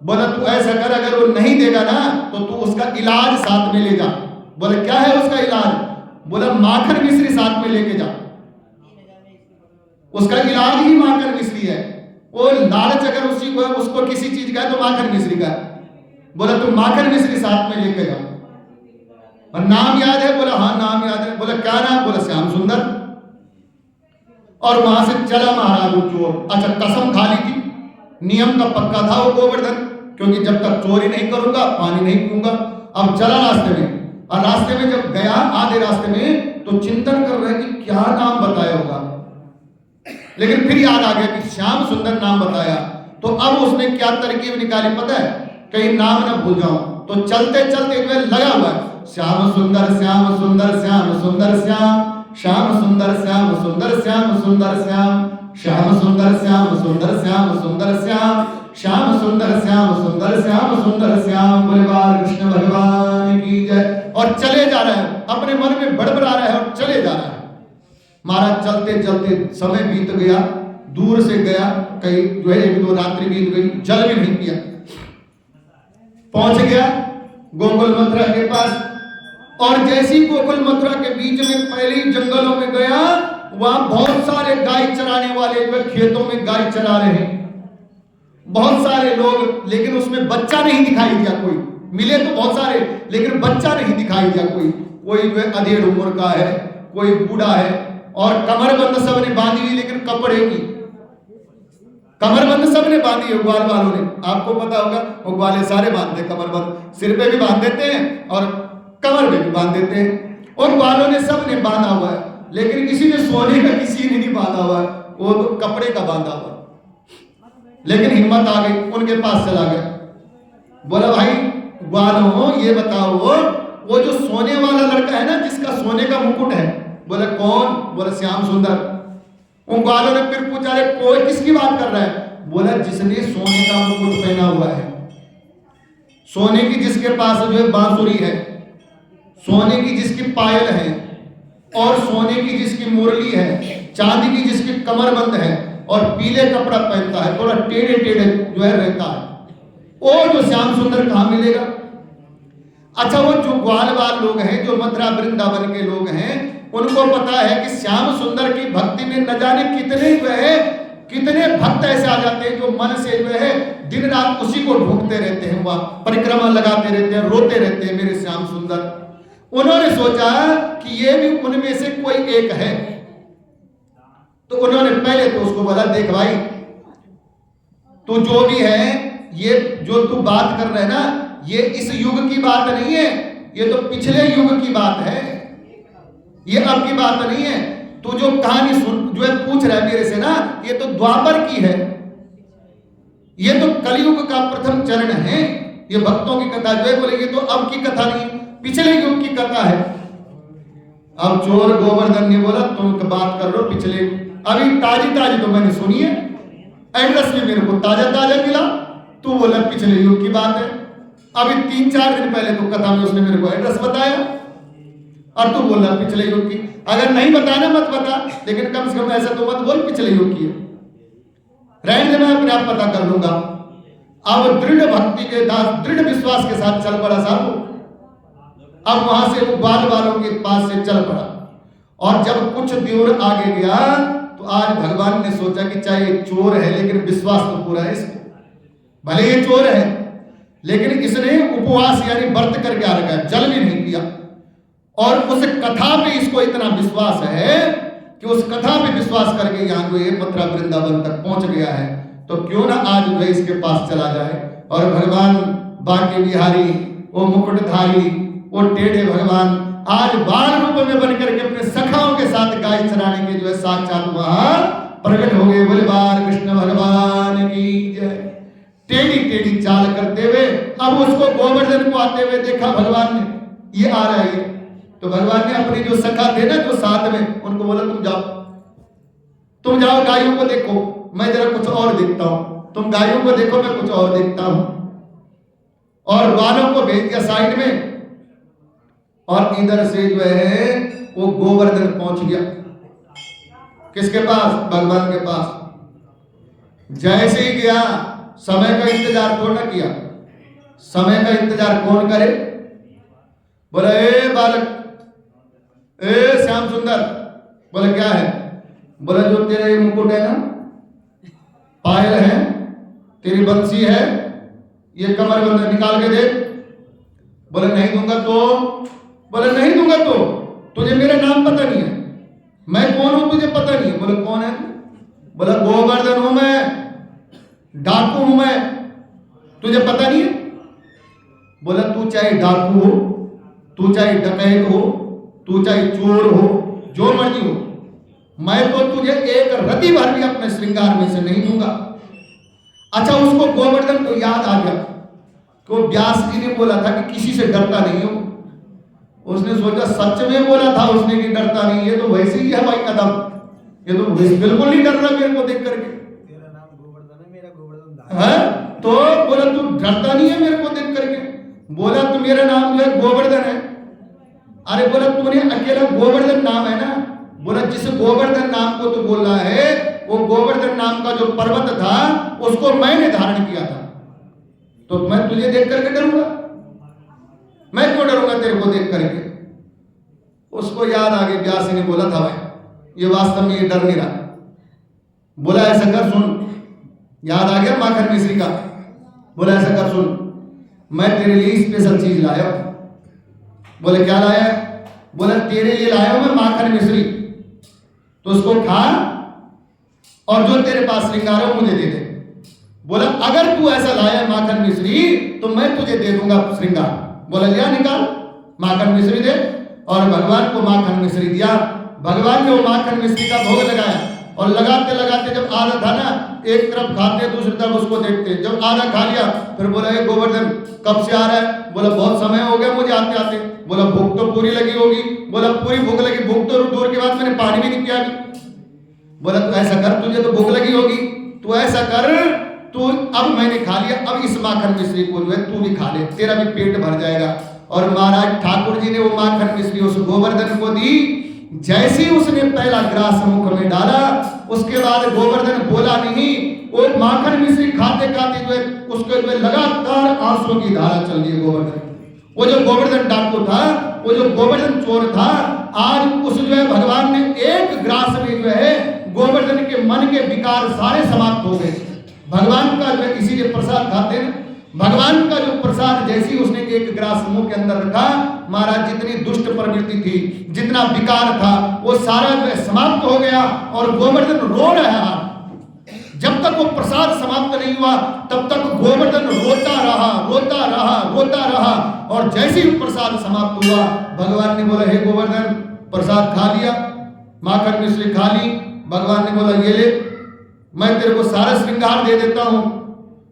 बोला तू ऐसा कर, अगर वो नहीं देगा ना तो तू उसका इलाज साथ में ले जा। बोले क्या है उसका इलाज? बोला माखन मिश्री साथ में लेके जा, उसका इलाज ही माखन मिश्री है। वो लालच अगर उसी को उसको किसी चीज का है तो माखन मिश्री का। बोला तू माखन मिश्री साथ में लेके जा। और नाम याद है? बोला हाँ नाम याद है। बोला क्या नाम? बोला श्याम सुंदर। और वहां से चला महाराज वो चोर। अच्छा कसम खा ली थी, नियम का पक्का था वो गोवर्धन, क्योंकि जब तक चोरी नहीं करूंगा पानी नहीं पीऊंगा। अब चला रास्ते में, और रास्ते में जब गया आधे रास्ते में तो चिंतन कर रहे कि क्या नाम बताया होगा, लेकिन फिर याद आ गया कि श्याम सुंदर नाम बताया। तो अब उसने क्या तरकीब निकाली पता है? कहीं नाम ना भूल जाऊं। तो चलते चलते जो है लगा हुआ है श्याम सुंदर श्याम सुंदर श्याम सुंदर श्याम, श्याम सुंदर श्याम सुंदर श्याम सुंदर श्याम, श्याम सुंदर श्याम सुंदर श्याम सुंदर श्याम, श्याम सुंदर श्याम सुंदर श्याम सुंदर श्याम। बोले बाल कृष्ण भगवान की जय। और चले जा रहे हैं, अपने मन में बड़बड़ा रहे हैं और चले जा रहे हैं। महाराज चलते चलते समय बीत गया, दूर से गया, कहीं जो है 1-2 रात्रि बीत गई, जल भी नहीं पिया। पहुंच गया गोकुल मथुरा के पास, और जैसी गोकुल मथुरा के बीच में पहले जंगलों में गया, वहां बहुत सारे गाय चराने वाले जो खेतों में गाय चरा रहे हैं, बहुत सारे लोग, लेकिन उसमें बच्चा नहीं दिखाई दिया। कोई मिले तो बहुत सारे, लेकिन बच्चा नहीं दिखाई दिया। कोई जो है अधेड़ उम्र का है, कोई बूढ़ा है, और कमरबंद सबने बांधी हुई, लेकिन कपड़े की कमरबंद सबने बांधी है ग्वाल वालों ने। आपको पता होगा वो ग्वाले सारे बांधते कमरबंद, सिर पे भी बांध देते हैं और कमर में भी बांध देते हैं। और ग्वालों ने सबने बांधा हुआ है, लेकिन किसी ने सोने का किसी ने नहीं बांधा हुआ है, वो तो कपड़े का बांधा हुआ। लेकिन हिम्मत आ गई, उनके पास चला गया। बोला भाई ग्वालों ये बताओ, वो जो सोने वाला लड़का है ना जिसका सोने का मुकुट है। बोले कौन? बोला श्याम सुंदर। उन ग्वालों ने फिर पूछा अरे कोई किसकी बात कर रहा है? बोला जिसने सोने का मुकुट पहना हुआ है, सोने की जिसके पास जो है बांसुरी है, सोने की जिसकी पायल है, और सोने की जिसकी मुरली है, चांदी की जिसकी कमरबंद है, और पीले कपड़ा पहनता है, थोड़ा टेढ़े टेढ़े जो है रहता है, वो जो श्याम सुंदर कहां मिलेगा? अच्छा वो जो ग्वालवाल लोग हैं, जो मथुरा वृंदावन के लोग हैं, उनको पता है कि श्याम सुंदर की भक्ति में न जाने कितने जो है कितने भक्त ऐसे आ जाते हैं जो मन से जो है दिन रात उसी को ढूंढते रहते हैं, वहां परिक्रमा लगाते रहते हैं, रोते रहते हैं मेरे श्याम सुंदर। उन्होंने सोचा कि ये भी उनमें से कोई एक है, तो उन्होंने पहले तो उसको बोला देख भाई तू जो भी है, ये जो तू बात कर रहे है ना, ये इस युग की बात नहीं है, ये तो पिछले युग की बात है, ये अब की बात नहीं है। तू जो कहानी सुन जो है पूछ रहा है मेरे से ना, ये तो द्वापर की है, ये तो कलयुग का प्रथम चरण है। ये भक्तों की कथा जो है बोले ये तो अब की कथा नहीं, पिछले युग की कथा है। अब चोर गोवर्धन ने बोला तुम बात कर लो पिछले, अभी ताजी ताजी तो मैंने सुनी है, एड्रेस भी मेरे को ताजा ताजा मिला, तू बोला पिछले युग की बात है। अभी 3-4 दिन पहले तो कथा में उसने मेरे को एड्रेस बताया, और तू बोल रहा पिछले युग की। अगर नहीं बताना मत बता, लेकिन कम से कम ऐसा तो मत बोल पिछले युग की है, रहने दे मैं अपने आप पता कर लूंगा। अब दृढ़ भक्ति के साथ, दृढ़ विश्वास के साथ चल पड़ा साहब। अब वहां से वो ग्वाल वालों के पास से चल पड़ा, और जब कुछ दूर आगे गया तो आज भगवान ने सोचा कि चाहे चोर है लेकिन विश्वास तो पूरा है इसको, भले ये चोर है लेकिन इसने उपवास यानी व्रत करके आ रखा है, जल भी नहीं पिया, और उस कथा पे इसको इतना विश्वास है कि उस कथा पे विश्वास करके यहाँ जो ये मथुरा वृंदावन तक पहुंच गया है। तो क्यों ना आज जो है इसके पास चला जाए और भगवान बांके बिहारी, वो मुकुटधारी, वो टेढ़े भगवान आज बाल रूप में बनकर के अपने सखाओं के साथ गाय चराने के जो है साक्षात वहां प्रकट हो गए। बोले बाल कृष्ण भगवान की जय। टेढ़ी टेढ़ी चाल करते हुए अब उसको गोवर्धन को आते हुए देखा भगवान ने, ये आ रहा है ये। तो भगवान ने अपनी जो सखा थे ना जो साथ में, उनको बोला तुम जाओ गायों को देखो, मैं जरा कुछ और देखता हूं, तुम गायों को देखो मैं कुछ और देखता हूं। और बालों को भेज दिया साइड में, और इधर से जो है वो गोवर्धन पहुंच गया किसके पास? भगवान के पास। जैसे ही गया, समय का इंतजार कौन न किया, समय का इंतजार कौन करे? बोला ए बालक, ए श्याम सुंदर। बोला क्या है? बोला जो तेरे मुकुट है ना, पायल है, तेरी बंसी है, ये कमर बंद निकाल के दे। बोला नहीं दूंगा तो? बोला नहीं दूंगा तो तुझे मेरा नाम पता नहीं है, मैं कौन हूं तुझे पता नहीं है। बोला कौन है? बोला गोवर्धन हूं मैं, डाकू हूं मैं, तुझे पता नहीं है? बोला तू चाहे डाकू हो, तू चाहे डकैत हो, तू चाहे चोर हो, जो मर्जी हो, मैं तो तुझे एक रति भर भी अपने श्रृंगार में से नहीं दूंगा। अच्छा, उसको गोवर्धन को याद आ गया कि वो व्यास जी ने बोला था कि किसी से डरता नहीं हो। उसने सोचा सच में बोला था उसने कि डरता नहीं, ये तो वैसे ही है भाई कदम, ये तो बिल्कुल नहीं डर रहा मेरे को देख करके। तेरा नाम गोवर्धन है, मेरा गोवर्धन है, तो बोला तू डरता नहीं है मेरे को देख करके? बोला तो मेरा नाम जो है गोवर्धन है। अरे बोला तूने अकेला गोवर्धन नाम है ना? बोला जिस गोवर्धन नाम को तू बोल रहा है वो गोवर्धन नाम का जो पर्वत था उसको मैंने धारण किया था, तो मैं तुझे देख करके डरूंगा? मैं क्यों डरूंगा तेरे को देख करके? उसको याद आ गया, व्यास ने बोला था भाई ये वास्तव में ये डर नहीं रहा। बोला ऐसा कर सुन, याद आ गया माखन मिश्री का। बोला ऐसा कर सुन, मैं तेरे लिए स्पेशल चीज लाया हूं। बोले क्या लाया? बोला तेरे लिए लाया हूं मैं माखन मिश्री, तो उसको खा और जो तेरे पास श्रृंगार है मुझे दे दे। बोला अगर तू ऐसा लाया माखन मिश्री तो मैं तुझे दे दूंगा श्रृंगार। बोला लिया निकाल माखन मिश्री दे, और भगवान को माखन मिश्री दिया। भगवान ने वो माखन मिश्री का भोग लगाया, और लगाते लगाते जब आधा था ना, एक तरफ खाते दूसरी तरफ उसको देखते, जब आधा खा लिया फिर बोला ये गोवर्धन कब से आ रहा है? बोला बहुत समय हो गया मुझे आते आते। बोला भूख तो पूरी लगी होगी। बोला पूरी भूख लगी, भूख तो दूर के बाद मैंने पानी भी नहीं पिया अभी। बोला तू ऐसा कर, तुझे तो भूख लगी होगी, तू ऐसा कर, तू अब मैंने खा लिया, अब इस माखन मिश्री को जो है तू भी खा ले, तेरा भी पेट भर जाएगा। और महाराज ठाकुर जी ने वो माखन मिश्री उस गोवर्धन को दी। जैसे ही उसने पहला ग्रास मुख में डाला उसके बाद गोवर्धन बोला नहीं, वो माखन मिश्री खाते खाते जो है उसके जो है लगातार आंसुओं की धारा चल रही है। गोवर्धन, वो जो गोवर्धन डाकू था, वो जो गोवर्धन चोर था, आज उस जो है भगवान ने एक ग्रास में जो है गोवर्धन के मन के विकार सारे समाप्त हो गए। भगवान का जो है इसीलिए प्रसाद खाते हैं, भगवान का जो प्रसाद जैसी उसने एक ग्रास मुंह के अंदर रखा, महाराज जितनी दुष्ट प्रवृत्ति थी, जितना विकार था, वो सारा जो है समाप्त हो गया। और गोवर्धन रो रहा, जब तक वो प्रसाद समाप्त नहीं हुआ तब तक गोवर्धन रोता रहा रोता रहा रोता रहा। और जैसे ही प्रसाद समाप्त हुआ भगवान ने बोला हे गोवर्धन प्रसाद खा लिया, माखन मिश्री खा ली। भगवान ने बोला ये ले, मैं तेरे को सारा श्रृंगार दे देता हूं,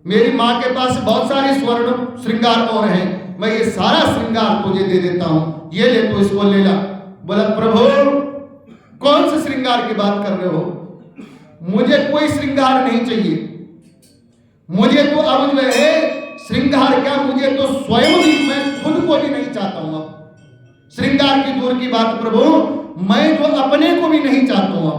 मेरी माँ के पास बहुत सारे स्वर्ण श्रृंगार और हैं, मैं ये सारा श्रृंगार तुझे दे देता हूं, ये ले तो इसको ले ला। बोला प्रभु कौन से श्रृंगार की बात कर रहे हो? मुझे कोई श्रृंगार नहीं चाहिए, मुझे तो अब जो है श्रृंगार क्या, मुझे तो स्वयं भी, मैं खुद को भी नहीं चाहता हूं। अब श्रृंगार की दूर की बात प्रभु, मैं जो अपने को भी नहीं चाहता हूं,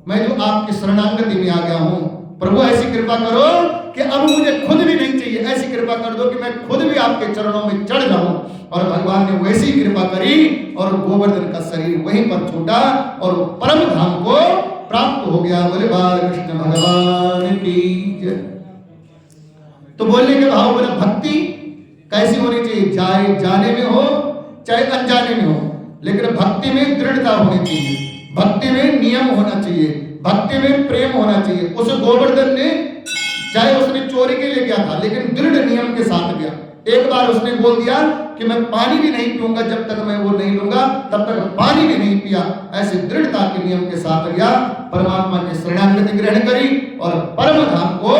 मैं जो आपकी शरणागति में आ गया हूं, प्रभु ऐसी कृपा करो कि अब मुझे खुद भी नहीं चाहिए, कृपा कर दो कि मैं खुद भी आपके चरणों में चढ़ जाऊं। और भगवान ने वैसी कृपा करी और गोवर्धन का शरीर वहीं पर छूटा और परम धाम को प्राप्त हो गया। बोले बाल कृष्ण भगवान की जय। तो बोलने के भाव बोले भक्ति कैसी होनी चाहिए, चाहे जाने में हो चाहे अनजाने में हो, लेकिन भक्ति में दृढ़ता होनी चाहिए, भक्ति में नियम होना चाहिए, भक्ति में प्रेम होना चाहिए। उस गोवर्धन ने चाहे उसने चोरी के लिए गया था लेकिन दृढ़ नियम के साथ गया। एक बार उसने बोल दिया कि मैं पानी भी नहीं पीऊंगा जब तक मैं वो नहीं लूंगा, तब तक पानी भी नहीं पिया। ऐसे दृढ़ता के नियम के साथ गया, परमात्मा की शरणागति ग्रहण करी और परम धाम को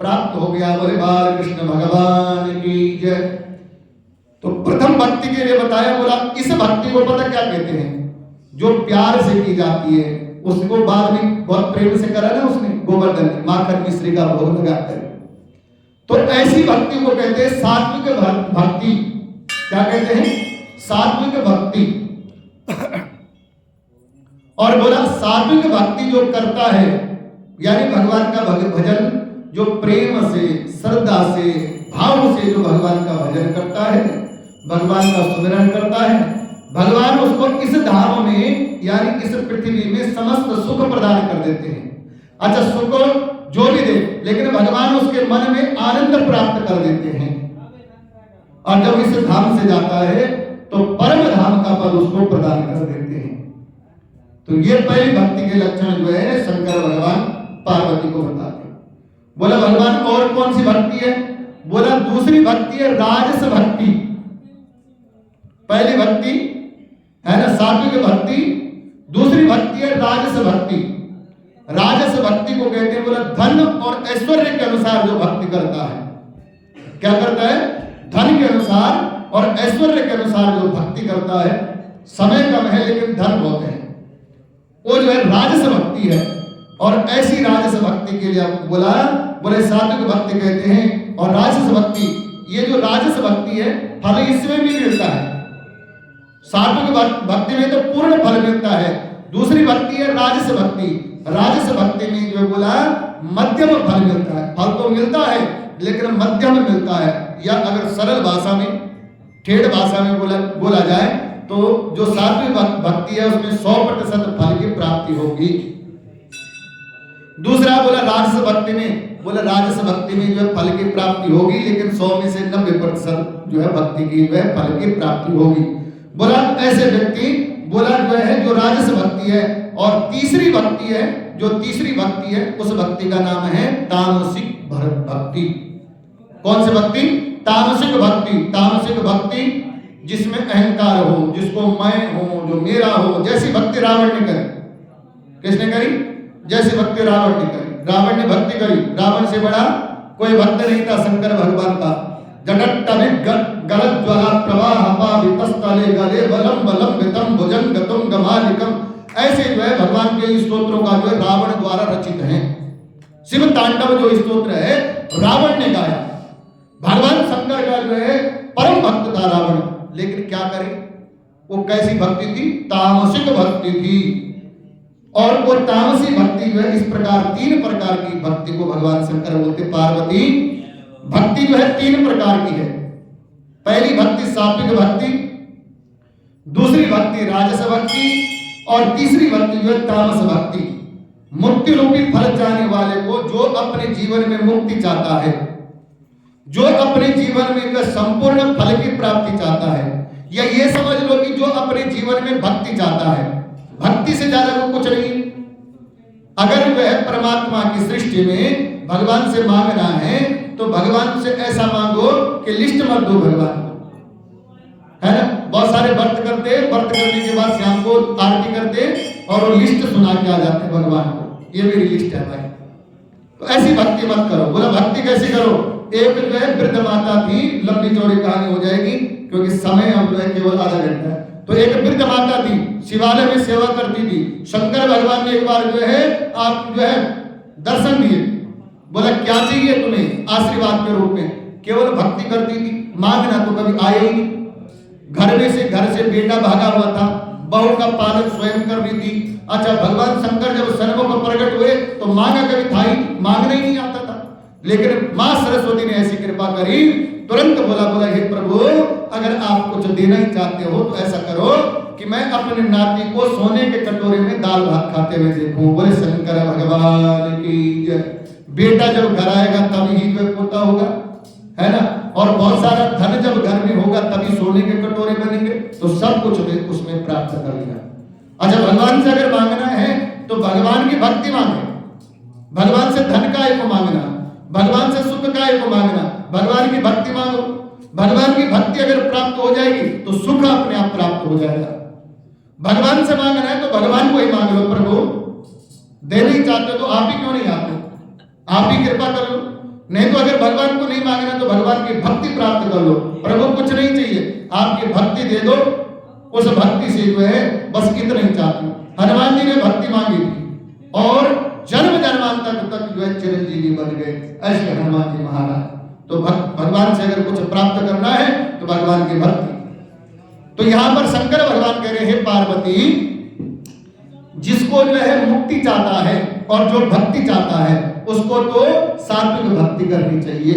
प्राप्त हो गया। बोले बाल कृष्ण भगवान की जय। तो प्रथम भक्ति के लिए बताया, बोला इस भक्ति को पता क्या कहते हैं, जो प्यार से की जाती है। उसको बाद में बहुत प्रेम से करा ना उसने, गोवर्धन ने माखन मिश्री का भोग लगाकर। तो ऐसी भक्ति को कहते हैं सात्विक भक्ति। क्या कहते हैं? सात्विक भक्ति। और बोला सात्विक भक्ति जो करता है, यानी भगवान का भजन जो प्रेम से, श्रद्धा से, भाव से जो भगवान का भजन करता है, भगवान का सुमिरन करता है, भगवान उसको इस धाम में यानी इस पृथ्वी में समस्त सुख प्रदान कर देते हैं। अच्छा, सुख जो भी दे, लेकिन भगवान उसके मन में आनंद प्राप्त कर देते हैं। और जब इस धाम से जाता है तो परम धाम का पद उसको प्रदान कर देते हैं। तो ये पहली भक्ति के लक्षण जो है शंकर भगवान पार्वती को बताते हैं। बोला भगवान और कौन सी भक्ति है? बोला दूसरी भक्ति है राजस भक्ति। पहली भक्ति है ना सात्विक भक्ति, दूसरी भक्ति है राजस भक्ति। राजस भक्ति को कहते हैं, बोला धन और ऐश्वर्य के अनुसार जो भक्ति करता है। क्या करता है? धन के अनुसार और ऐश्वर्य के अनुसार जो भक्ति करता है। समय कम है लेकिन धन बहुत है, वो जो है राजस भक्ति है। और ऐसी राजस भक्ति के लिए बोले सात्विक भक्ति कहते हैं। और राजस भक्ति, ये जो राजस भक्ति है फल इसमें भी मिलता है। सात्विक भक्ति में तो पूर्ण फल मिलता है। दूसरी भक्ति है राजस भक्ति। राजस भक्ति में जो बोला मध्यम फल मिलता है। फल तो मिलता है लेकिन मध्यम मिलता है। या अगर सरल भाषा में, ठेठ भाषा में बोला जाए तो जो सात्विक भक्ति है उसमें 100% फल की प्राप्ति होगी। दूसरा बोला राजस भक्ति में, बोला राजस भक्ति में जो है फल की प्राप्ति होगी लेकिन 100 में से 90% जो है भक्ति की जो है फल की प्राप्ति होगी। बोला ऐसे व्यक्ति बोला जो है जो राजस भक्ति है। और तीसरी भक्ति है, जो तीसरी भक्ति है उस भक्ति का नाम है तामसिक भक्ति। कौन सी भक्ति? तामसिक भक्ति। तामसिक भक्ति जिसमें अहंकार हो, जिसको मैं हूं, जो मेरा हो, जैसी भक्ति रावण ने करी। किसने करी? जैसी भक्ति रावण ने करी। रावण ने भक्ति करी, रावण से बड़ा कोई भक्त नहीं था शंकर भगवान का। गलत ज्वाला प्रवाह पावितस्तले गले बलम बलम वितम भुजंगतुम गमालिकम। ऐसे जो है भगवान के स्तोत्रों का जो है रावण द्वारा रचित है। शिव तांडव जो स्तोत्र है रावण ने गाया। भगवान शंकर का जो है परम भक्त था रावण, लेकिन क्या करे, वो कैसी भक्ति थी? तामसिक भक्ति थी। और वो तामसी भक्ति जो है इस प्रकार 3 प्रकार की भक्ति को भगवान शंकर बोलते। पार्वती भक्ति जो है 3 प्रकार की है। पहली भक्ति सात्विक भक्ति, दूसरी भक्ति राजस भक्ति और तीसरी भक्ति जो है तामस भक्ति। मुक्ति रूपी फल चाहने वाले को, जो अपने जीवन में मुक्ति चाहता है, जो अपने जीवन में जो संपूर्ण फल की प्राप्ति चाहता है, या ये समझ लो कि जो अपने जीवन में भक्ति चाहता है, भक्ति से ज्यादा वो कुछ नहीं। अगर वह परमात्मा की सृष्टि में भगवान से मांगना है तो भगवान से ऐसा मांगो कि लिस्ट मत दो भगवान को, है ना। बहुत सारे व्रत करते, व्रत करने के बाद शाम को आरती करते और वो लिस्ट सुना के आ जाते भगवान को, ये मेरी लिस्ट है भाई। तो ऐसी भक्ति मत करो। बोला भक्ति कैसे करो? एक जो है वृद्ध माता थी, लंबी चौड़ी कहानी हो जाएगी क्योंकि समय हम जो है केवल आधा घंटा है। तो एक वृद्ध माता थी, शिवालय में सेवा करती थी। शंकर भगवान ने एक बार जो है आप जो है दर्शन दिए। बोला क्या चाहिए तुम्हें आशीर्वाद के रूप में? केवल भक्ति करती थी, मांगना तो कभी आया ही नहीं। घर से बेटा भागा हुआ था, बहू का पालन स्वयं कर रही थी। अच्छा, भगवान शंकर जब सन्मुख प्रकट हुए तो मांगा कभी था ही, मांगना ही नहीं आता था। लेकिन मां सरस्वती ने ऐसी कृपा करी, तुरंत बोला हे प्रभु, अगर आप कुछ देना ही चाहते हो तो ऐसा करो कि मैं अपने नाती को सोने के कटोरे में दाल भात खाते हुए देखूं। बोले शंकर भगवान की जय। बेटा जब घर आएगा तभी ही जो पोता होगा, है ना, और बहुत सारा धन जब घर में होगा तभी सोने के कटोरे बनेंगे, तो सब कुछ उसमें प्राप्त कर लिया। अच्छा, भगवान से अगर मांगना है तो भगवान की भक्ति मांगे, भगवान से धन का को मांगना, भगवान से सुख का को मांगना, भगवान की भक्ति मांगो। भगवान की भक्ति अगर प्राप्त हो जाएगी तो सुख अपने आप प्राप्त हो जाएगा। भगवान से मांगना है तो भगवान को ही मांग लो, प्रभु दे नहीं चाहते तो आप ही क्यों नहीं आते, आप ही कृपा कर लो। नहीं तो अगर भगवान को नहीं मांगना तो भगवान की भक्ति प्राप्त कर लो। प्रभु कुछ नहीं चाहिए, आपकी भक्ति दे दो, उस भक्ति से जो है बस इतना ही चाहती हूँ। हनुमान जी ने भक्ति मांगी थी और जन्म जन्मांतर तक जो है चिरंजीवी बन गए, ऐसे हनुमान जी महाराज। तो भगवान से अगर कुछ प्राप्त करना है तो भगवान की भक्ति। तो यहां पर शंकर भगवान कह रहे हैं पार्वती, जिसको जो है मुक्ति चाहता है और जो भक्ति चाहता है उसको तो सात्विक भक्ति करनी चाहिए।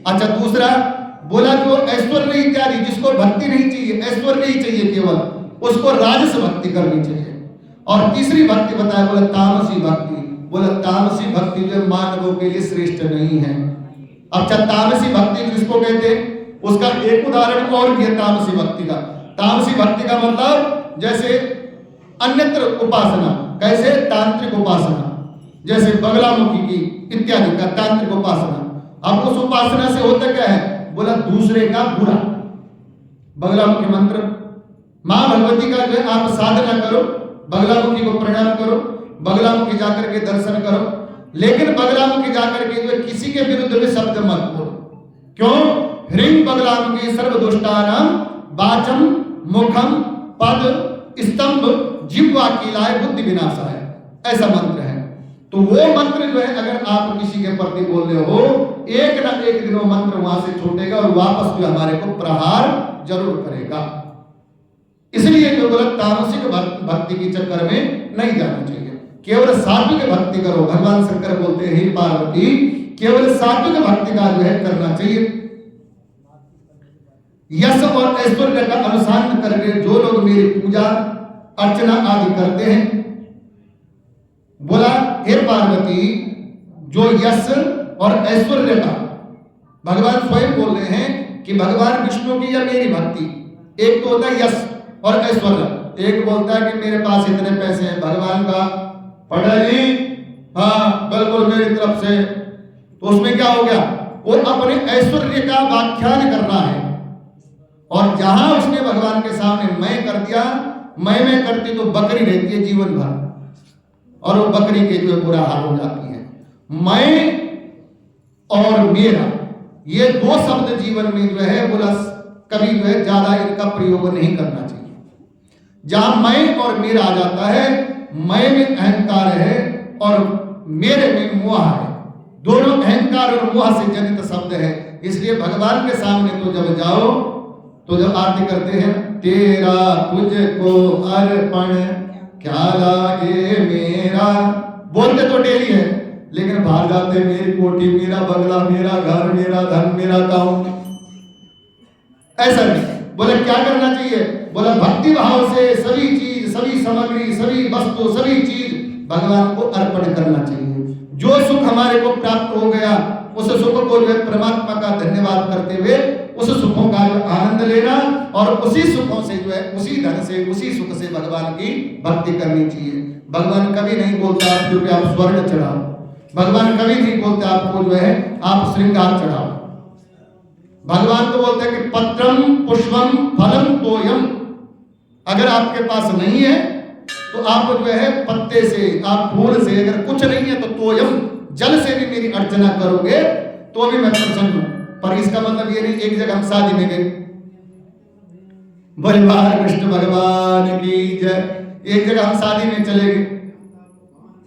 अच्छा, दूसरा बोला जो ऐश्वर्य इत्यादि, जिसको भक्ति नहीं चाहिए, ऐश्वर्य नहीं चाहिए केवल, उसको राजस भक्ति करनी चाहिए। और तीसरी भक्ति बताया, बोला तामसी भक्ति। बोला तामसी भक्ति जो मानवों के लिए श्रेष्ठ नहीं है। अच्छा, तामसी भक्ति किसको कहते हैं, उसका एक उदाहरण और भी है तामसी भक्ति का। तामसी भक्ति का मतलब जैसे अन्यत्र उपासना, कैसे तांत्रिक उपासना, जैसे बगलामुखी की इत्यादि का तांत्रिक उपासना। अब उस उपासना से होता क्या है, बोला दूसरे का बुरा। बगलामुखी मंत्र, मां भगवती का जो है आप साधना करो, बगलामुखी को प्रणाम करो, बगलामुखी जाकर के दर्शन करो, लेकिन बगलामुखी जाकर के जो किसी के विरुद्ध में शब्द मत बोलो। क्यों? ह्रीं बगलामुखी सर्वदुष्टानां वाचम मुखम पद स्तंभ जिह्वा कीलाय बुद्धि विनाशाय, ऐसा मंत्र है। तो वो मंत्र जो है अगर आप किसी के प्रति बोल रहे हो, एक ना एक दिन वो मंत्र वहां से छूटेगा और वापस जो हमारे को प्रहार जरूर करेगा। इसलिए जो बोला तामसिक भक्ति के चक्कर में नहीं जाना चाहिए, केवल सात्विक भक्ति करो। भगवान शंकर बोलते हैं, हे पार्वती, केवल सात्विक भक्ति का जो है करना चाहिए। यश और ऐश्वर्य का अनुसंधान करके जो लोग मेरी पूजा अर्चना आदि करते हैं, बोला हे पार्वती, जो यश और ऐश्वर्य का, भगवान स्वयं बोल रहे हैं कि भगवान विष्णु की या मेरी भक्ति, एक तो होता है यश और ऐश्वर्य। एक बोलता है कि मेरे पास इतने पैसे हैं, भगवान का पढ़ाई, हाँ बिल्कुल मेरी तरफ से, तो उसमें क्या हो गया, वो अपने ऐश्वर्य का व्याख्यान करना है। और जहां उसने भगवान के सामने मैं कर दिया, मैं करती तो बकरी रहती है जीवन भर, और वो बकरी के जो बुरा हाल हो जाती है। मैं और मेरा, ये दो शब्द जीवन में जो है बोला कभी जो है ज्यादा इनका प्रयोग नहीं करना चाहिए। जहां मैं और मेरा आ जाता है, मैं में अहंकार है और मेरे में मोह है, दोनों अहंकार और मोह से जनित शब्द है। इसलिए भगवान के सामने तो जब जाओ तो जब आरती करते हैं, तेरा तुझको अर्पण क्या लागे मेरा, बोलते तो डेली है, लेकिन बाहर जाते मेरी कोठी, मेरा बंगला, मेरा घर, मेरा धन, मेरा काम, ऐसा नहीं। बोले क्या करना चाहिए, बोला भक्ति भाव से सभी चीज, सभी सामग्री, सभी वस्तु, सभी चीज भगवान को अर्पण करना चाहिए। जो सुख हमारे को प्राप्त हो गया, उस सुख को जो है परमात्मा का धन्यवाद करते हुए उस सुखों का जो आनंद लेना, और उसी सुखों से जो है, उसी धन से, उसी सुख से भगवान की भक्ति करनी चाहिए। भगवान कभी नहीं बोलता क्योंकि आप स्वर्ण चढ़ाओ, भगवान कभी नहीं बोलते आपको जो है आप श्रृंगार चढ़ाओ। भगवान तो बोलते हैं कि पत्रम पुष्पम फलम तोयम, अगर आपके पास नहीं है तो आप जो है पत्ते से, आप फूल से, अगर कुछ नहीं है तो तोयम, जल से भी मेरी अर्चना करोगे तो भी मैं प्रसन्न हूं। पर इसका मतलब ये नहीं एक जगह हम शादी में गए, बोले बाहर कृष्ण भगवान की जय, एक जगह हम शादी में चले गए,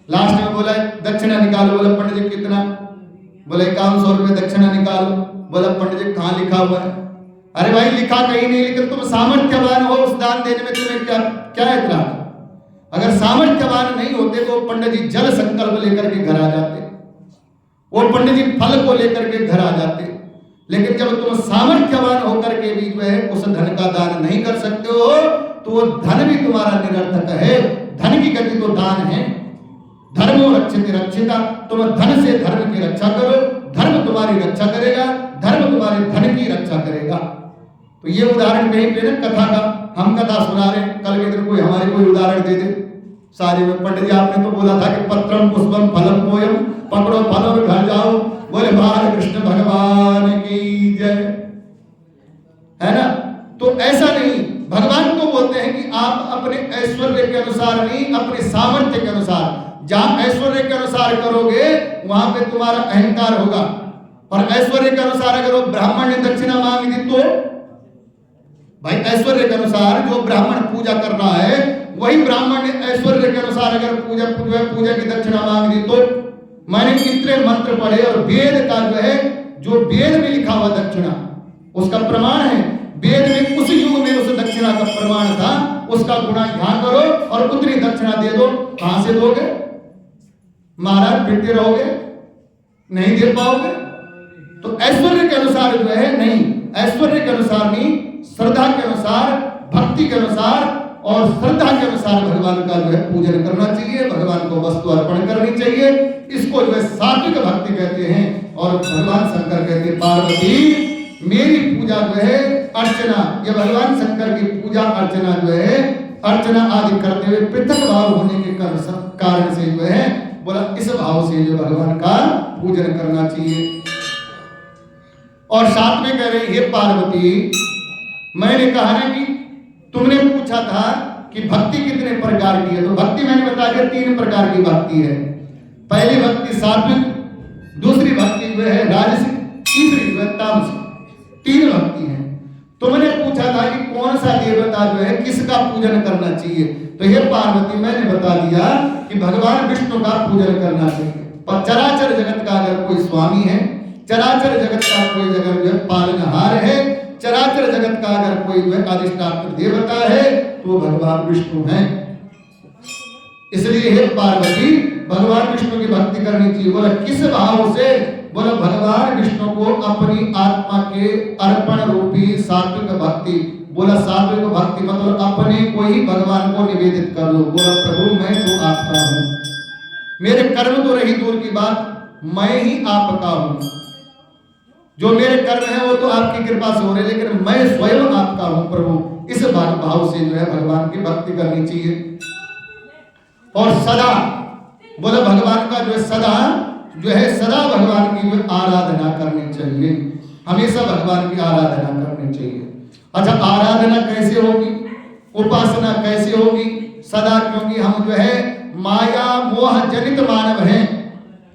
लास्ट में बोला दक्षिणा निकालो, बोला पंडित जी कितना, बोले 5100 रुपये दक्षिणा निकालो, बोला पंडित जी कहाँ लिखा हुआ है, अरे भाई लिखा कहीं नहीं, लेकिन तुम सामर्थ्यवान हो उस दान देने में, तुम्हें क्या क्या इतराज। अगर सामर्थ्यवान नहीं होते तो पंडित जी जल संकल्प लेकर के घर आ जाते, वो पंडित जी फल को लेकर के घर आ जाते। लेकिन जब तुम सामर्थ्यवान होकर के भी जो है उस धन का दान नहीं कर सकते हो तो वो धन भी तुम्हारा निरर्थक है। धन की गति तो दान है। धर्मो रक्षित रक्षिता, तुम धन से धर्म की रक्षा करो, धर्म तुम्हारी रक्षा करेगा, धर्म तुम्हारे धन की रक्षा करेगा। तो ये उदाहरण कहीं पे ना कथा का, हम कथा सुना रहे, कल के दिन कोई हमारे कोई उदाहरण दे दे सारे में। पंडित जी आपने तो बोला था कि पत्रम पुष्पम फलम पोयम, पकड़ो फल और घर जाओ। बोले बाल कृष्ण भगवान की जय, है ना। तो ऐसा नहीं, भगवान तो बोलते हैं कि आप अपने ऐश्वर्य के अनुसार नहीं, अपने सामर्थ्य के अनुसार, जहां ऐश्वर्य के अनुसार करोगे वहां पे तुम्हारा अहंकार होगा। और ऐश्वर्य के अनुसार अगर वो ब्राह्मण ने दक्षिणा मांग दी तो भाई ऐश्वर्य के अनुसार जो ब्राह्मण पूजा कर रहा है वही ब्राह्मण ने ऐश्वर्य के अनुसार अगर पूजा की दक्षिणा मांग दी तो मैंने इतने मंत्र पढ़े और वेद का जो है, जो वेद में लिखा हुआ दक्षिणा उसका प्रमाण है। वेद में उस युग में उस दक्षिणा का प्रमाण था, उसका गुणा यहाँ करो और उतनी दक्षिणा दे दो। कहां से दोगे महाराज, फिरते रहोगे, नहीं दे पाओगे। तो ऐश्वर्य के अनुसार जो है नहीं, ऐश्वर्य के अनुसार नहीं, श्रद्धा के अनुसार, भक्ति के अनुसार और श्रद्धा के अनुसार भगवान का जो है पूजन करना चाहिए, भगवान को वस्तु अर्पण करनी चाहिए। इसको जो है सात्विक भक्ति कहते हैं। और भगवान शंकर कहते हैं पार्वती मेरी पूजा जो है अर्चना, ये भगवान शंकर की पूजा अर्चना जो है, अर्चना आदि करते हुए पृथक भाव होने के कारण से जो है बोला इस भाव से जो भगवान का पूजन करना चाहिए। और साथ में कह रहे हे पार्वती, मैंने कहा ना कि तुमने पूछा था कि भक्ति कितने प्रकार की है, तो भक्ति मैंने बता दिया 3 प्रकार की भक्ति है। पहली भक्ति सात्विक, दूसरी भक्ति जो है राजसिक, तीसरी जो है तामसिक। 3 भक्ति है। तुमने पूछा था कि कौन सा देवता जो है किसका पूजन करना चाहिए, तो हे पार्वती मैंने बता दिया कि भगवान विष्णु का पूजन करना चाहिए। पर चराचर जगत का अगर कोई स्वामी है, चराचर जगत का कोई जगह जो है पालनहार है, चराचर जगत का अगर कोई जो है अधिष्ठात्र देवता है तो भगवान विष्णु हैं। इसलिए हे पार्वती भगवान विष्णु की भक्ति करनी चाहिए। बोला किस भाव से, बोला भगवान विष्णु को अपनी आत्मा के अर्पण रूपी सात्विक भक्ति। बोला सात्विक भक्ति मतलब अपने को ही भगवान को निवेदित कर लो। बोला प्रभु मैं तो आपका हूं, मेरे कर्म तो रही दूर की बात, मैं ही आपका हूं। जो मेरे कर्म है वो तो आपकी कृपा से हो रहे, लेकिन मैं स्वयं आपका हूं प्रभु। इस भाव से जो है भगवान की भक्ति करनी चाहिए। और सदा, बोले भगवान का जो है सदा भगवान की जो आराधना करनी चाहिए, हमेशा भगवान की आराधना करनी चाहिए। अच्छा आराधना कैसे होगी, उपासना कैसे होगी? सदा, क्योंकि हम जो है माया मोह जनित मानव हैं।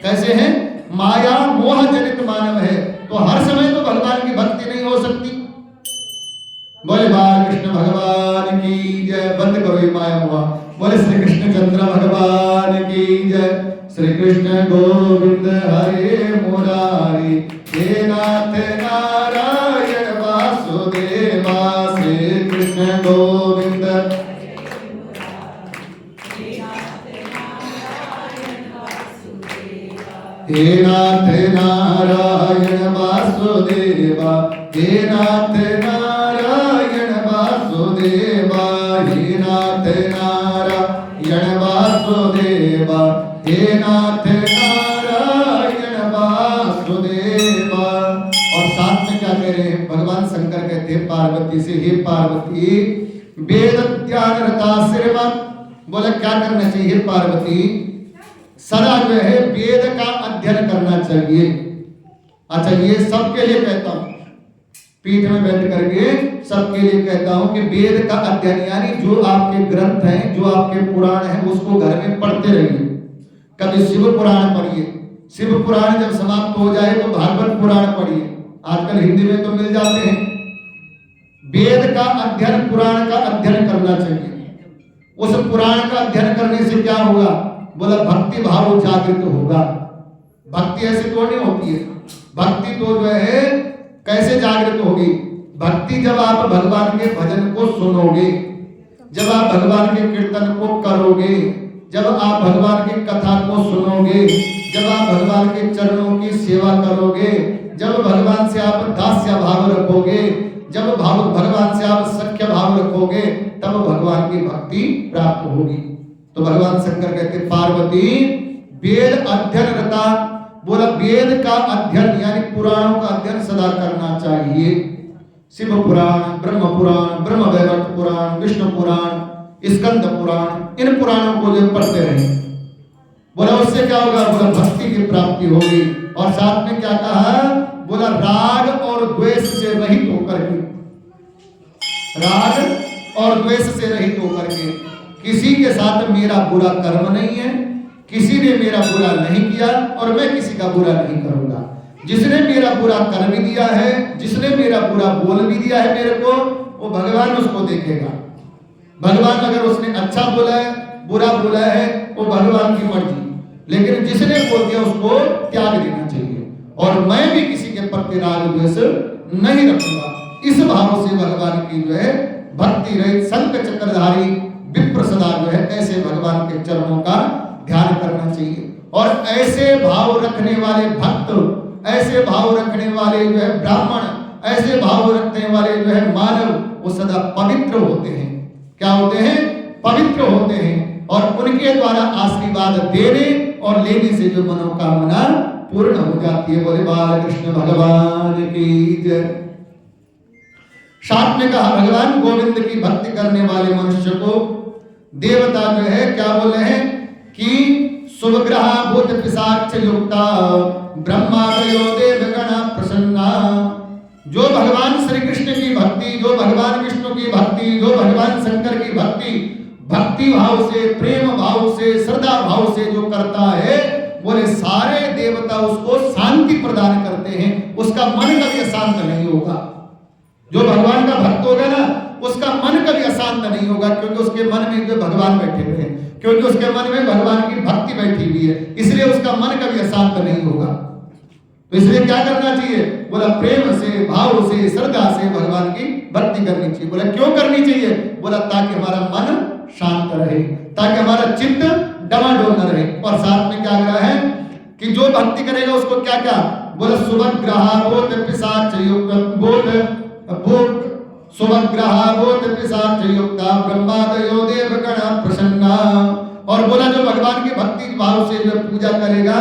कैसे हैं? माया मोह जनित मानव है, तो हर समय तो भगवान की भक्ति नहीं हो सकती। बोले बाल कृष्ण भगवान की जय। बंद करो ये माया मोह। बोले श्री कृष्ण चंद्र भगवान की जय। श्री कृष्ण गोविंद हरे मुरारी, हे नाथ नारायण वासुदेवा। श्री कृष्ण गोविंद हे नाथ नारायण वासुदेवा, हे नाथ नारायण वासुदेवा, हे नाथ नारायण वासुदेवा, हे नाथ नारायण वासुदेवा। और साथ में क्या कह रहे हैं भगवान शंकर कहते हैं पार्वती से, हे पार्वती वेद ज्ञान रताश्रम। बोला क्या करना चाहिए पार्वती? सदा जो है वेद का अध्ययन करना चाहिए। अच्छा ये सबके लिए कहता हूं, पीठ में बैठ करके सबके लिए कहता हूं कि वेद का अध्ययन यानी जो आपके ग्रंथ हैं, जो आपके पुराण हैं, उसको घर में पढ़ते रहिए। कभी शिव पुराण पढ़िए, शिव पुराण जब समाप्त हो जाए तो भागवत पुराण पढ़िए, आजकल हिंदी में तो मिल जाते हैं। वेद का अध्ययन, पुराण का अध्ययन करना चाहिए। उस पुराण का अध्ययन करने से क्या होगा? बोला भक्ति भाव जागृत होगा। भक्ति ऐसे तो नहीं होती है। भक्ति तो जो है कैसे जागृत होगी? भक्ति जब आप भगवान के भजन को सुनोगे, जब आप भगवान के कीर्तन को करोगे, जब आप भगवान की कथा को सुनोगे, जब आप भगवान के चरणों की सेवा करोगे, जब भगवान से आप दास्य भाव रखोगे, जब भगवान से आप सख्य भाव रखोगे, तब भगवान की भक्ति प्राप्त होगी। तो भगवान शंकर कहते पार्वती वेद अध्ययन रता, बोला वेद का अध्ययन यानी पुराणों का अध्ययन सदा करना चाहिए। शिव पुराण, ब्रह्म पुराण, ब्रह्म वैवर्त पुराण, विष्णु पुराण, स्कंद पुराण, इन पुराणों को जो पढ़ते रहे, बोला उससे क्या होगा, बोला भक्ति की प्राप्ति होगी। और साथ में क्या कहा, बोला राग और द्वेष से रहित होकर के, राग और द्वेष से रहित होकर के, किसी के साथ मेरा बुरा कर्म नहीं है, किसी ने मेरा बुरा नहीं किया और मैं किसी का बुरा नहीं करूंगा। जिसने मेरा बुरा कर भी दिया है, जिसने मेरा बुरा बोल भी दिया है मेरे को, वो भगवान उसको देखेगा। भगवान अगर उसने अच्छा बोला है, बुरा बोला है, वो भगवान की मर्जी, लेकिन जिसने बोल दिया उसको त्याग देना चाहिए। और मैं भी किसी के प्रति राग द्वेष नहीं रखूंगा। इस भाव से भगवान की जो है भक्ति रहित शंख चक्रधारी विप्र सदा जो है ऐसे भगवान के चरणों का ध्यान करना चाहिए। और ऐसे भाव रखने वाले भक्त, ऐसे भाव रखने वाले जो है ब्राह्मण, ऐसे भाव रखने वाले जो है मानव, वो सदा पवित्र होते हैं। क्या होते हैं, पवित्र होते हैं। और उनके द्वारा आशीर्वाद देने और लेने से जो मनोकामना पूर्ण हो जाती है। बोले बाल कृष्ण भगवान की जय। साथ में कहा भगवान गोविंद की भक्ति करने वाले मनुष्य को देवता जो है क्या बोल रहे हैं कि शुभग्रह भूत पिशाच युक्ता ब्रह्मादयो देवगण प्रसन्ना। जो भगवान श्री कृष्ण की भक्ति, जो भगवान विष्णु की भक्ति, जो भगवान शंकर की भक्ति, भक्ति भाव से, प्रेम भाव से, श्रद्धा भाव से जो करता है, बोले सारे देवता उसको शांति प्रदान करते हैं। उसका मन कभी अशांत नहीं होगा। जो भगवान का भक्त होगा ना, उसका मन कभी अशांत नहीं होगा, क्योंकि उसके मन में जो भगवान बैठे हुए हैं, क्योंकि उसके मन में भगवान की भक्ति बैठी हुई है, इसलिए उसका मन कभी अशांत नहीं होगा। तो इसलिए क्या करना चाहिए, बोला प्रेम से, भाव से, श्रद्धा से भगवान की भक्ति करनी चाहिए। बोला क्यों करनी चाहिए, बोला ताकि हमारा मन शांत रहे, ताकि हमारा चित्त डमाडोल न रहे। और साथ में क्या कहा है कि जो भक्ति करेगा उसको क्या क्या, बोला सुभग्रह बोध पिशाच युक्त बोध भूत सुभग्रह बोध पिशाच युक्ता ब्रह्मादयो देवगण प्रसन्ना। और बोला जो भगवान की भक्ति भाव से जो पूजा करेगा,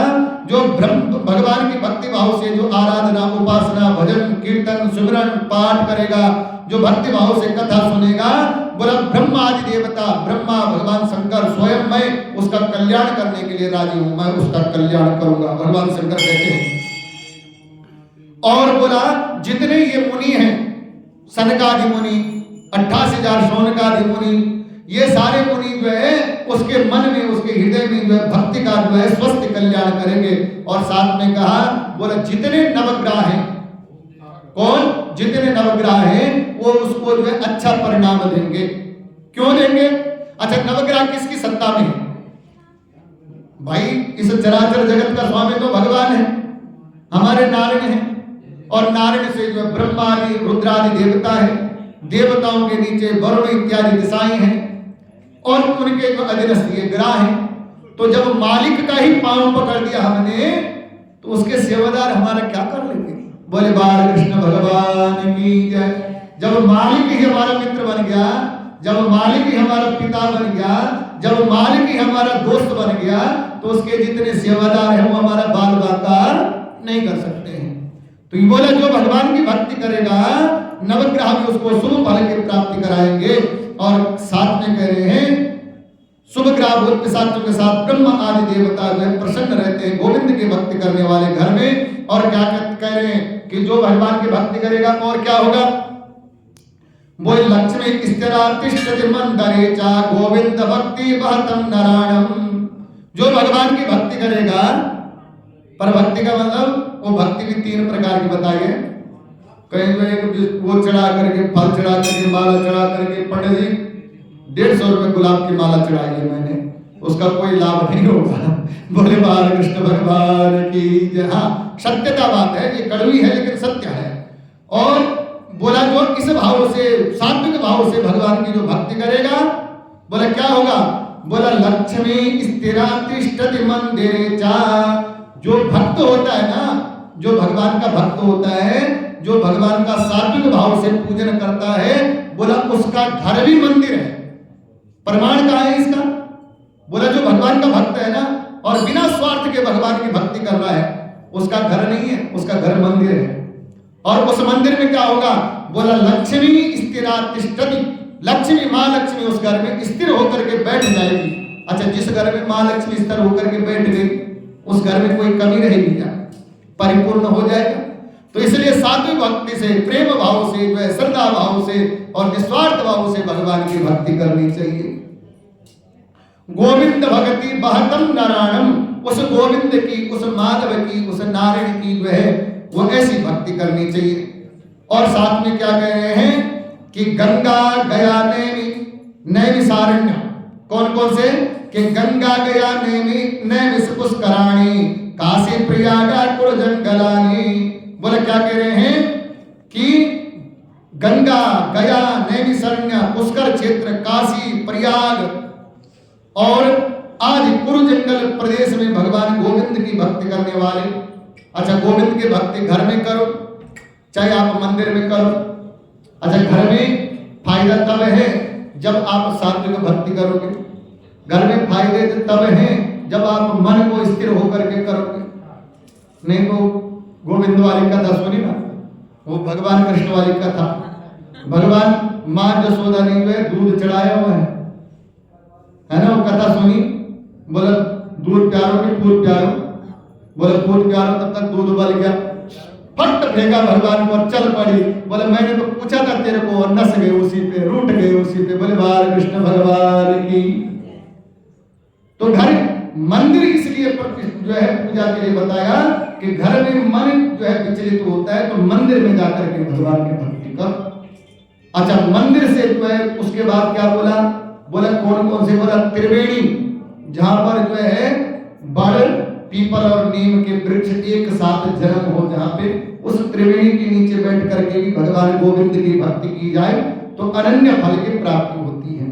जो भगवान की भक्ति भाव से जो आराधना, उपासना, भजन, कीर्तन, सुमिरन, पाठ करेगा, जो भक्ति भाव से कथा सुनेगा, बोला ब्रह्मा आदि देवता, ब्रह्मा भगवान शंकर स्वयं मैं उसका कल्याण करने के लिए राजी हूं, मैं उसका कल्याण करूंगा, भगवान शंकर कहते हैं। और बोला जितने ये मुनि हैं, सनकादि मुनि, 28,000 शौनकादि मुनि, ये सारे मुनि जो है उसके मन में, उसके हृदय में जो है भक्ति का जो है स्वस्थ कल्याण करेंगे। और साथ में कहा, बोला जितने नवग्रह हैं, कौन, जितने नवग्रह हैं वो उसको जो है अच्छा परिणाम देंगे। क्यों देंगे, अच्छा नवग्रह किसकी सत्ता में है भाई, इस चराचर जगत का स्वामी तो भगवान है, हमारे नारायण है। और नारायण से जो ब्रह्मादि रुद्रादि देवता है, देवताओं के नीचे वरुण इत्यादि दिशाएं हैं, और उनके जो अधीनस्थ ये ग्रह हैं। तो जब मालिक का ही पांव पकड़ दिया हमने, तो उसके सेवादार हमारा क्या कर लेंगे। बोले बाल कृष्ण भगवान की जय। जब मालिक ही हमारा मित्र बन गया, जब मालिक ही हमारा पिता बन गया, जब मालिक ही हमारा दोस्त बन गया, तो उसके जितने सेवादार हैं वो हमारा बाल बाकार नहीं कर सकते हैं। तो ये बोला जो भगवान की भक्ति करेगा, नवग्रह भी उसको शुभ फल की प्राप्ति कराएंगे। और साथ में कह रहे हैं शुभ ग्रह भूत पिशाचों के साथ ब्रह्म आदि देवता जो है प्रसन्न रहते हैं गोविंद की भक्ति करने वाले घर में। और क्या कह रहे हैं कि जो भगवान की भक्ति करेगा और क्या होगा, वो लक्ष्मी स्थिरातिष्ठति मंदरे चा गोविंद भक्ति बहतम नारायणम। जो भगवान की भक्ति करेगा, पर भक्ति का मतलब वो भक्ति भी 3 प्रकार की बताई है। कहीं में वो चढ़ा करके, फल चढ़ा करके, माला चढ़ा करके, पंडित जी 150 रुपए गुलाब की माला चढ़ाई है मैंने, उसका कोई लाभ नहीं होगा। बोले बाल कृष्ण भगवान की जय। हाँ, सत्यता बात है, ये कड़वी है लेकिन सत्य है। और बोला जो इस भाव से, सात्विक भाव से भगवान की जो भक्ति करेगा, बोला क्या होगा, बोला लक्ष्मी स्थिरा तिष्ठति मंदिरे चा। जो भक्त होता है ना, जो भगवान का भक्त होता है, जो भगवान का सात्विक भाव से पूजन करता है, बोला उसका घर भी मंदिर है। प्रमाण कहाँ है इसका? बोला जो भगवान का भक्त है ना और बिना स्वार्थ के भगवान की भक्ति कर रहा है, उसका घर नहीं है, उसका घर मंदिर है। और उस मंदिर में क्या होगा? बोला लक्ष्मी स्थिरा तिष्ठति, लक्ष्मी माँ लक्ष्मी उस घर में स्थिर होकर के बैठ जाएगी। अच्छा, जिस घर में माँ लक्ष्मी स्थिर होकर के बैठ गई, उस घर में कोई कमी रहेगी क्या? परिपूर्ण हो जाएगा। तो इसलिए सात्विक भक्ति से, प्रेम भाव से, जो है श्रद्धा भाव से और निस्वार्थ भाव से भगवान की भक्ति करनी चाहिए। गोविंद भक्ति बहतम नारायणम, उस गोविंद की, उस माधव की, उस नारायण की जो है वो ऐसी भक्ति करनी चाहिए। और साथ में क्या कह रहे हैं कि गंगा गया नैमिषारण्य, कौन कौन से? कि गंगा गया नैमिष पुष्कराणि काशी प्रयाग कुल जंगलानि। बोले क्या कह रहे हैं कि गंगा गया नैमिषारण्य पुष्कर क्षेत्र, काशी प्रयाग और आदि कुरु जंगल प्रदेश में भगवान गोविंद की भक्ति करने वाले। अच्छा, गोविंद की भक्ति घर में करो चाहे आप मंदिर में करो। अच्छा, घर में फायदा तब है जब आप सात्विक भक्ति करोगे, घर में फायदे तब है जब आप मन को स्थिर होकर के करोगे। नहीं तो गोविंद वाली कथा सुनी ना, वो भगवान कृष्ण वाली कथा, भगवान माँ जसोदा ने जो दूध चढ़ाया हुआ है ना, वो कथा सुनी। बोला दूध प्यारो कि फूल प्यारो? बोले फूल प्यारो, तब तक दूध उबल गया, फट फेंका भगवान को और चल पड़ी। बोले मैंने तो पूछा था तेरे को, और नस गए उसी पे, रूठ गए उसी पे। बोले बाल कृष्ण भगवान की। तो घर मंदिर इसलिए जो है पूजा के लिए बताया कि घर में मन जो है विचलित होता है, तो मंदिर में जाकर के भगवान की भक्ति कर। अच्छा, मंदिर से जो है उसके बाद क्या बोला? बोला कौन कौन से? बोला त्रिवेणी, जहां पर जो है बड़ पीपल और नीम के वृक्ष एक साथ जन्म हो, जहां पे उस त्रिवेणी के नीचे बैठ करके भी भगवान गोविंद की भक्ति की जाए तो अनन्य फल की प्राप्ति होती है।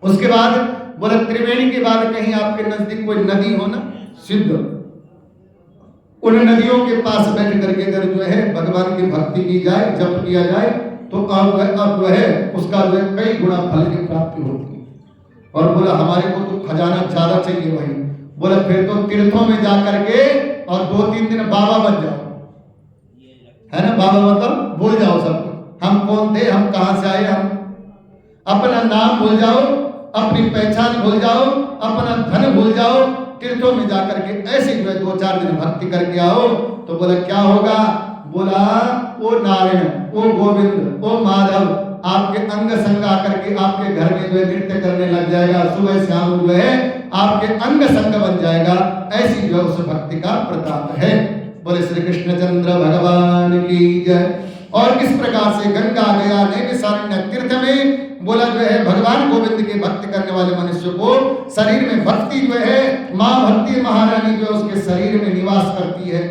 उसके बाद बोला त्रिवेणी के बाद कहीं आपके नजदीक कोई नदी हो ना, सिद्ध, उन नदियों के पास बैठ करके अगर जो है भगवान की भक्ति की जाए, जप किया जाए, तो अब जो है उसका जो है कई गुना फल की प्राप्ति होती है। और बोला हमारे को तो खजाना ज्यादा चाहिए भाई। बोला फिर तो तीर्थों में जा करके और 2-3 दिन बाबा बन जाओ, है ना। बाबा मतलब भूल जाओ सब, हम कौन थे, हम कहां से आए, हम अपना नाम भूल जाओ, अपनी पहचान भूल जाओ, अपना धन भूल जाओ, तीर्थों में जाकर के ऐसे जो है 2-4 दिन भक्ति करके आओ। तो बोला क्या होगा? बोला ओ नारायण, ओ गोविंद, ओ माधव आपके अंग संग आकर के आपके घर में जो है नृत्य करने लग जाएगा, सुबह शाम जो है आपके अंग संग बन जाएगा। ऐसी जो है उस भक्ति का प्रताप है। बोले श्री कृष्णचंद्र भगवान की जय। और इस प्रकार से गंगा गया नैमिषारण्य तीर्थ में बोला जो है भगवान गोविंद की भक्ति करने वाले मनुष्य को शरीर में भक्ति जो है, माँ भक्ति महारानी जो है उसके शरीर में निवास करती है।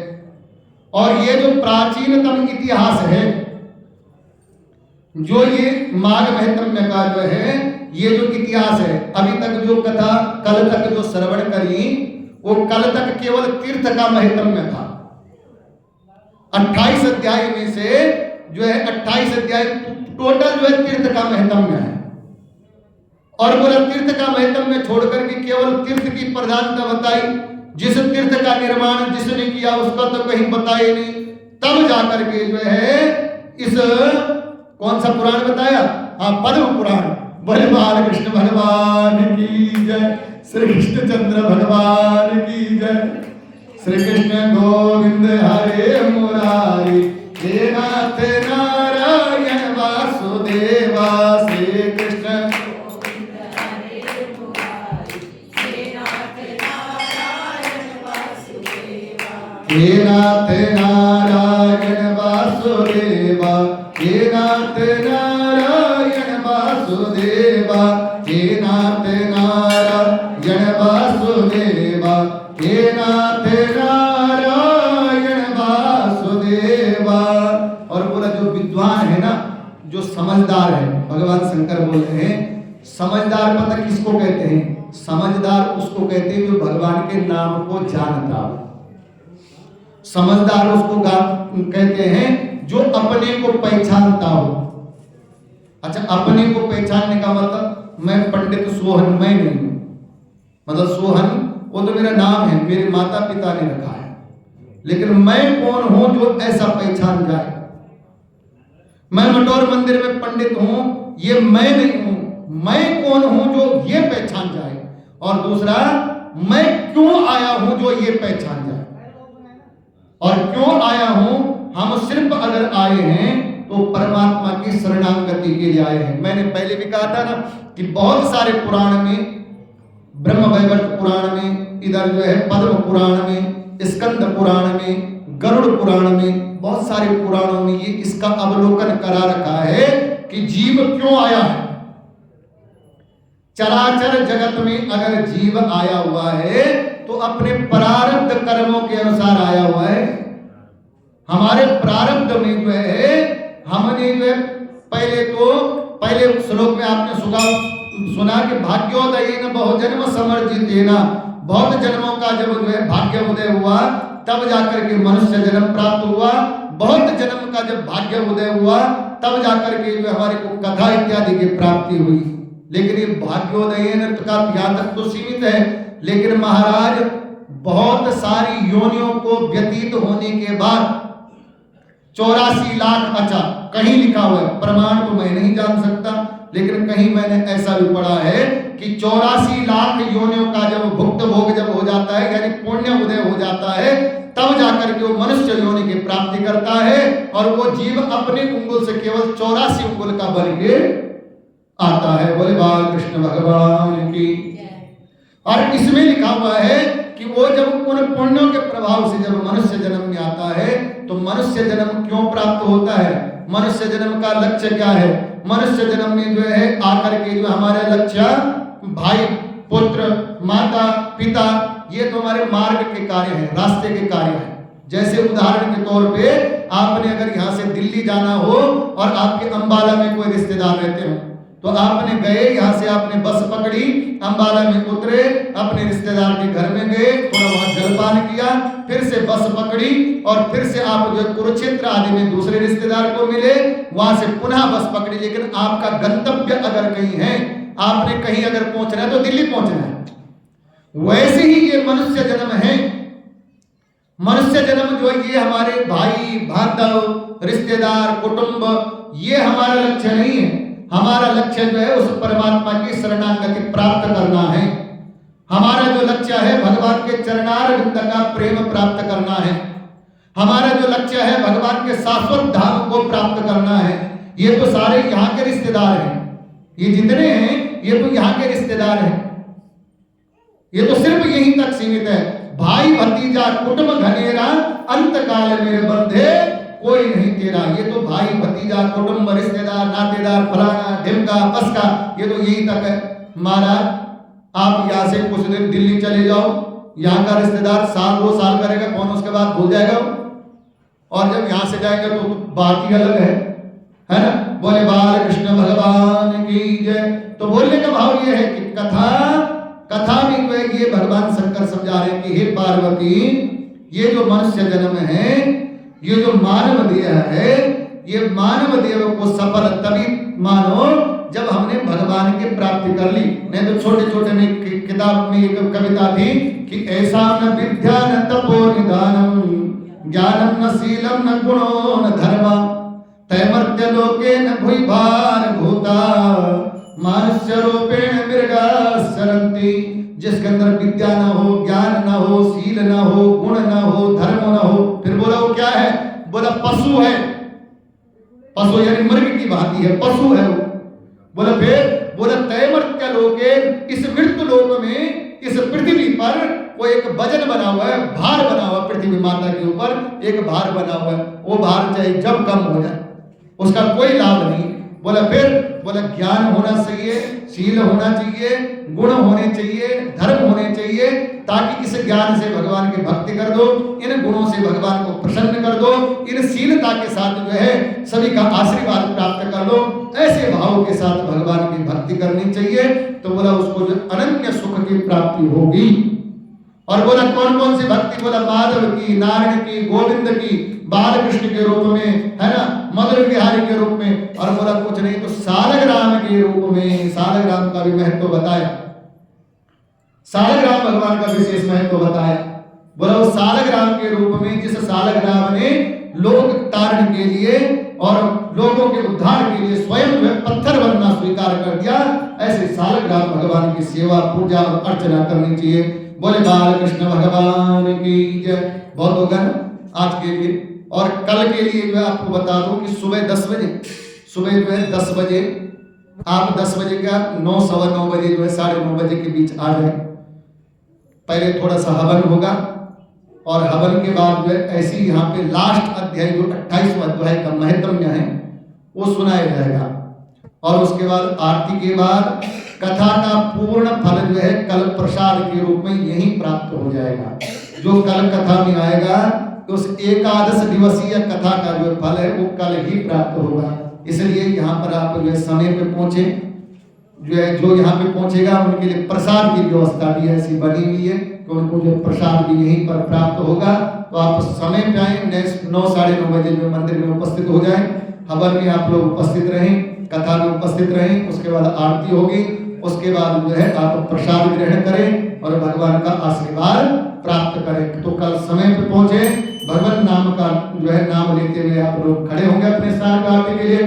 और ये जो प्राचीनतम इतिहास है, जो ये माघ महत्म्य का जो है ये जो इतिहास है, अभी तक जो कथा कल तक जो श्रवण करी, वो कल तक केवल तीर्थ का महत्म्य था। 28 अध्याय में से जो है 28 अध्याय टोटल जो है तीर्थ का महत्म्य है। और बोला तीर्थ का महत्म्य छोड़ करके केवल तीर्थ की प्रधानता बताई। जिस तीर्थ का निर्माण जिसने किया उसका तो कहीं बताया नहीं। तब जाकर के जो है इस कौन सा पुराण बताया? हाँ, पद्म पुराण। बोले बाल कृष्ण भगवान की जय, श्री कृष्णचंद्र भगवान की जय। श्री कृष्ण गोविंद हरे मुरारी, हे नाथ नारायण वासुदेवा। श्री कृष्ण हे नाथ नारायण वासुदेवा, हे नाथ नारायण वासुदेवा, हे नाथ नारायण वासुदेवा, हे नाथ नारायण वासुदेवा। और बोला जो विद्वान है ना, जो समझदार है, भगवान शंकर बोल रहे हैं समझदार पता किसको कहते हैं? समझदार उसको कहते हैं जो भगवान के नाम को जानता हो। समझदार उसको कहते हैं जो अपने को पहचानता हो। अच्छा, अपने को पहचानने का मतलब मैं पंडित सोहन मैं नहीं हूं। मतलब सोहन वो तो मेरा नाम है, मेरे माता पिता ने रखा है, लेकिन मैं कौन हूं जो ऐसा पहचान जाए? मैं मटौर मंदिर में पंडित हूं, ये मैं नहीं हूं। मैं कौन हूं जो ये पहचान जाए, और दूसरा मैं क्यों आया हूं जो ये पहचान जाए। और क्यों आया हूं? हम सिर्फ अगर आए हैं तो परमात्मा की शरणागति के लिए आए हैं। मैंने पहले भी कहा था ना कि बहुत सारे पुराण में, ब्रह्म वैवर्त पुराण में, इधर जो है पद्म पुराण में, स्कंद पुराण में, गरुड़ पुराण में, बहुत सारे पुराणों में ये इसका अवलोकन करा रखा है कि जीव क्यों आया है। चराचर जगत में अगर जीव आया हुआ है तो अपने प्रारब्ध कर्मों के अनुसार आया हुआ है। हमारे प्रारब्ध में जो है हमने जो है पहले श्लोक में आपने सुना कि भाग्योदयेन बहुजन्म समर्जितेन, बहुत जन्मों का जब जो है भाग्य उदय हुआ तब जाकर के मनुष्य जन्म प्राप्त हुआ। बहुत जन्म का जब भाग्य उदय हुआ तब जाकर के जो हमारे को कथा इत्यादि की प्राप्ति हुई। लेकिन ये भाग्योदयेन का यहाँ तक तो सीमित है, लेकिन महाराज बहुत सारी योनियों को व्यतीत होने के बाद 84 लाख, अच्छा कहीं लिखा हुआ है, प्रमाण तो मैं नहीं जान सकता, लेकिन कहीं मैंने ऐसा भी पढ़ा है कि 84 लाख योनियों का जब भुक्त भोग जब हो जाता है, यानी पुण्य उदय हो जाता है, तब जाकर के वो मनुष्य योनि की प्राप्ति करता है। और वो जीव अपने उंगुल से केवल 84 उंगुल का बन के आता है। बोले बाल कृष्ण भगवान की। और इसमें लिखा हुआ है कि वो जब उन पुण्यों के प्रभाव से जब मनुष्य जन्म में आता है तो मनुष्य जन्म क्यों प्राप्त होता है, मनुष्य जन्म का लक्ष्य क्या है। मनुष्य जन्म में जो है आकर के जो हमारे लक्ष्य भाई पुत्र माता पिता, ये तो हमारे मार्ग के कार्य हैं, रास्ते के कार्य हैं। जैसे उदाहरण के तौर पे आपने अगर यहाँ से दिल्ली जाना हो और आपके अंबाला में कोई रिश्तेदार रहते हो, तो आपने गए, यहाँ से आपने बस पकड़ी, अंबाला में उतरे, अपने रिश्तेदार के घर में गए, थोड़ा वहां जलपान किया, फिर से बस पकड़ी और फिर से आप जो कुरुक्षेत्र आदि में दूसरे रिश्तेदार को मिले, वहां से पुनः बस पकड़ी। लेकिन आपका गंतव्य अगर कहीं है, आपने कहीं अगर पहुंचना है तो दिल्ली पहुंचना है। वैसे ही ये मनुष्य जन्म है। मनुष्य जन्म जो ये हमारे भाई बांधव रिश्तेदार कुटुंब, ये हमारा लक्ष्य नहीं है। हमारा लक्ष्य जो है उस परमात्मा की शरणागति प्राप्त करना है। हमारा जो लक्ष्य है भगवान के चरणारविंद का प्रेम प्राप्त करना है। हमारा जो लक्ष्य है भगवान के शाश्वत धाम को प्राप्त करना है। ये तो सारे यहाँ के रिश्तेदार हैं, ये जितने हैं ये तो यहाँ के रिश्तेदार हैं। ये तो सिर्फ यहीं तक सीमित है। भाई भतीजा कुटुंब घनेरा अंत काल मेरे बंधे कोई नहीं तेरा। ये तो भाई भतीजा कुटुंब रिश्तेदार नातेदार फलाना ढिमका पसका, ये तो यही तक है। महाराज आप यहाँ से कुछ दिन दिल्ली चले जाओ, यहाँ का रिश्तेदार साल 2 साल करेगा, कौन उसके बाद भूल जाएगा। और जब यहाँ से जाएंगे तो बात ही अलग है ना। बोले बाल कृष्ण भगवान की जय। तो बोलने का भाव ये है कि कथा में ये भगवान शंकर समझा रहे हैं कि हे पार्वती, ये जो मनुष्य जन्म है, ये जो मानव देह है, ये मानव देह को सफल तभी मानो जब हमने भगवान की प्राप्ति कर ली। नहीं तो छोटे छोटे में किताब में एक कविता थी कि ऐसा न विद्या न तपो निदानम ज्ञानम न शीलम न गुणो न धर्म तैमर्त्य लोके न भुई भार भूता मनुष्य रूपेण मृगा सरंती। जिसके अंदर विद्या न हो, ज्ञान न हो, शील न हो, गुण न हो, धर्म न हो, फिर बोला वो क्या है? बोला पशु है। पशु यानी मृग की भांति है, पशु है वो। बोला फिर बोला तैमर्त्य लोके, इस मृत्यु लोक में, इस पृथ्वी पर वो एक वजन बना हुआ है, भार बना हुआ पृथ्वी माता के ऊपर एक भार बना हुआ है। वो भार चाहे जब कम हो जाए उसका कोई लाभ नहीं। बोला फिर बोला ज्ञान होना चाहिए, शील होना चाहिए, गुण होने चाहिए, धर्म होने चाहिए, ताकि इस ज्ञान से भगवान की भक्ति कर दो, इन गुणों से भगवान को प्रसन्न कर दो, इन शीलता के साथ जो है सभी का आशीर्वाद प्राप्त कर लो। ऐसे ऐसे भाव के साथ भगवान की भक्ति करनी चाहिए, तो बोला उसको जो अनन्य सुख की प्राप्ति होगी। और बोला कौन कौन सी भक्ति, बोला माधव की, नारायण की, गोविंद की, बाल कृष्ण के रूप में, है ना, मधुर बिहारी के रूप में, और बोला कुछ नहीं तो सालग्राम के रूप में। सालग्राम का भी महत्व बताया, सालग्राम भगवान का विशेष महत्व बताया। बोला उस सालग्राम के रूप में, जिस सालग्राम ने लोक तारण के लिए और लोगों के उद्धार के लिए स्वयं में पत्थर बनना स्वीकार कर दिया, ऐसे सालग्राम भगवान की सेवा, पूजा और अर्चना करनी चाहिए। बोले बाल कृष्ण भगवान की जय। बहुत होगा ना आज के लिए। और कल के लिए मैं आपको बता दूं कि सुबह 10 बजे, सुबह जो है 10 बजे, आप 10 बजे का 9, सवा 9 बजे जो है 9:30 बजे के बीच आ जाए। पहले थोड़ा सा हवन होगा, और हवन के बाद जो है ऐसी यहाँ पे लास्ट अध्याय जो 28वां अध्याय का महत्व है वो सुनाया जाएगा। और उसके बाद आरती के बाद कथा का पूर्ण फल जो है कल प्रसाद के रूप में यही प्राप्त हो जाएगा। जो कल कथा में आएगा तो उस एकादश दिवसीय कथा का जो फल है वो कल ही प्राप्त होगा। इसलिए यहाँ पर आप जो है समय पे पहुंचे, जो यहाँ पे पहुंचेगा उनके लिए प्रसाद की व्यवस्था भी ऐसी बनी हुई है कि उनको जो प्रसाद भी यहीं पर प्राप्त होगा। तो आप समय पे आए, 9, 9:30 बजे जो मंदिर में उपस्थित हो जाएं। हवन में आप लोग उपस्थित रहें, कथा में उपस्थित रहें, उसके बाद आरती होगी, उसके बाद जो है आप प्रसाद ग्रहण करें और भगवान का आशीर्वाद प्राप्त करें। तो कल समय पे पहुंचे, भगवान नाम का जो है नाम लेते हुए आप लोग खड़े होंगे अपने स्थान पर आरती के लिए।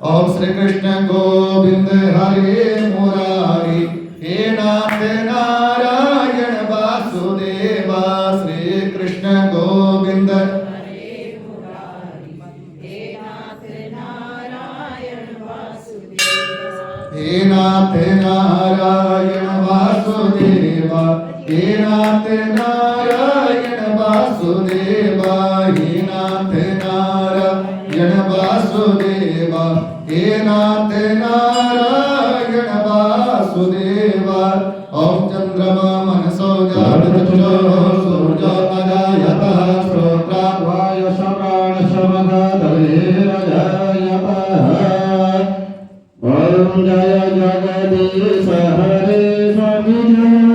ओम श्री कृष्ण गोविंद हरे मुरारी, हे नाथ नारायण वासुदेवा। श्री कृष्ण गोविंद हरे मुरारी, हे नाथ नारायण वासुदेवा। हे नाथ नारायण वासुदेवा, हे नाथ नारायण वासुदेवा, हे नाथ नारायण वासुदेवा, हे नाथ नारायण वासुदेवा। ओम चंद्रमा मनसो जातचक्षो सूर्यो अजायतः श्रोत्रावाय श्रवण शमदधीरजायतः। ओम जय जगदीश हरे स्वामी जय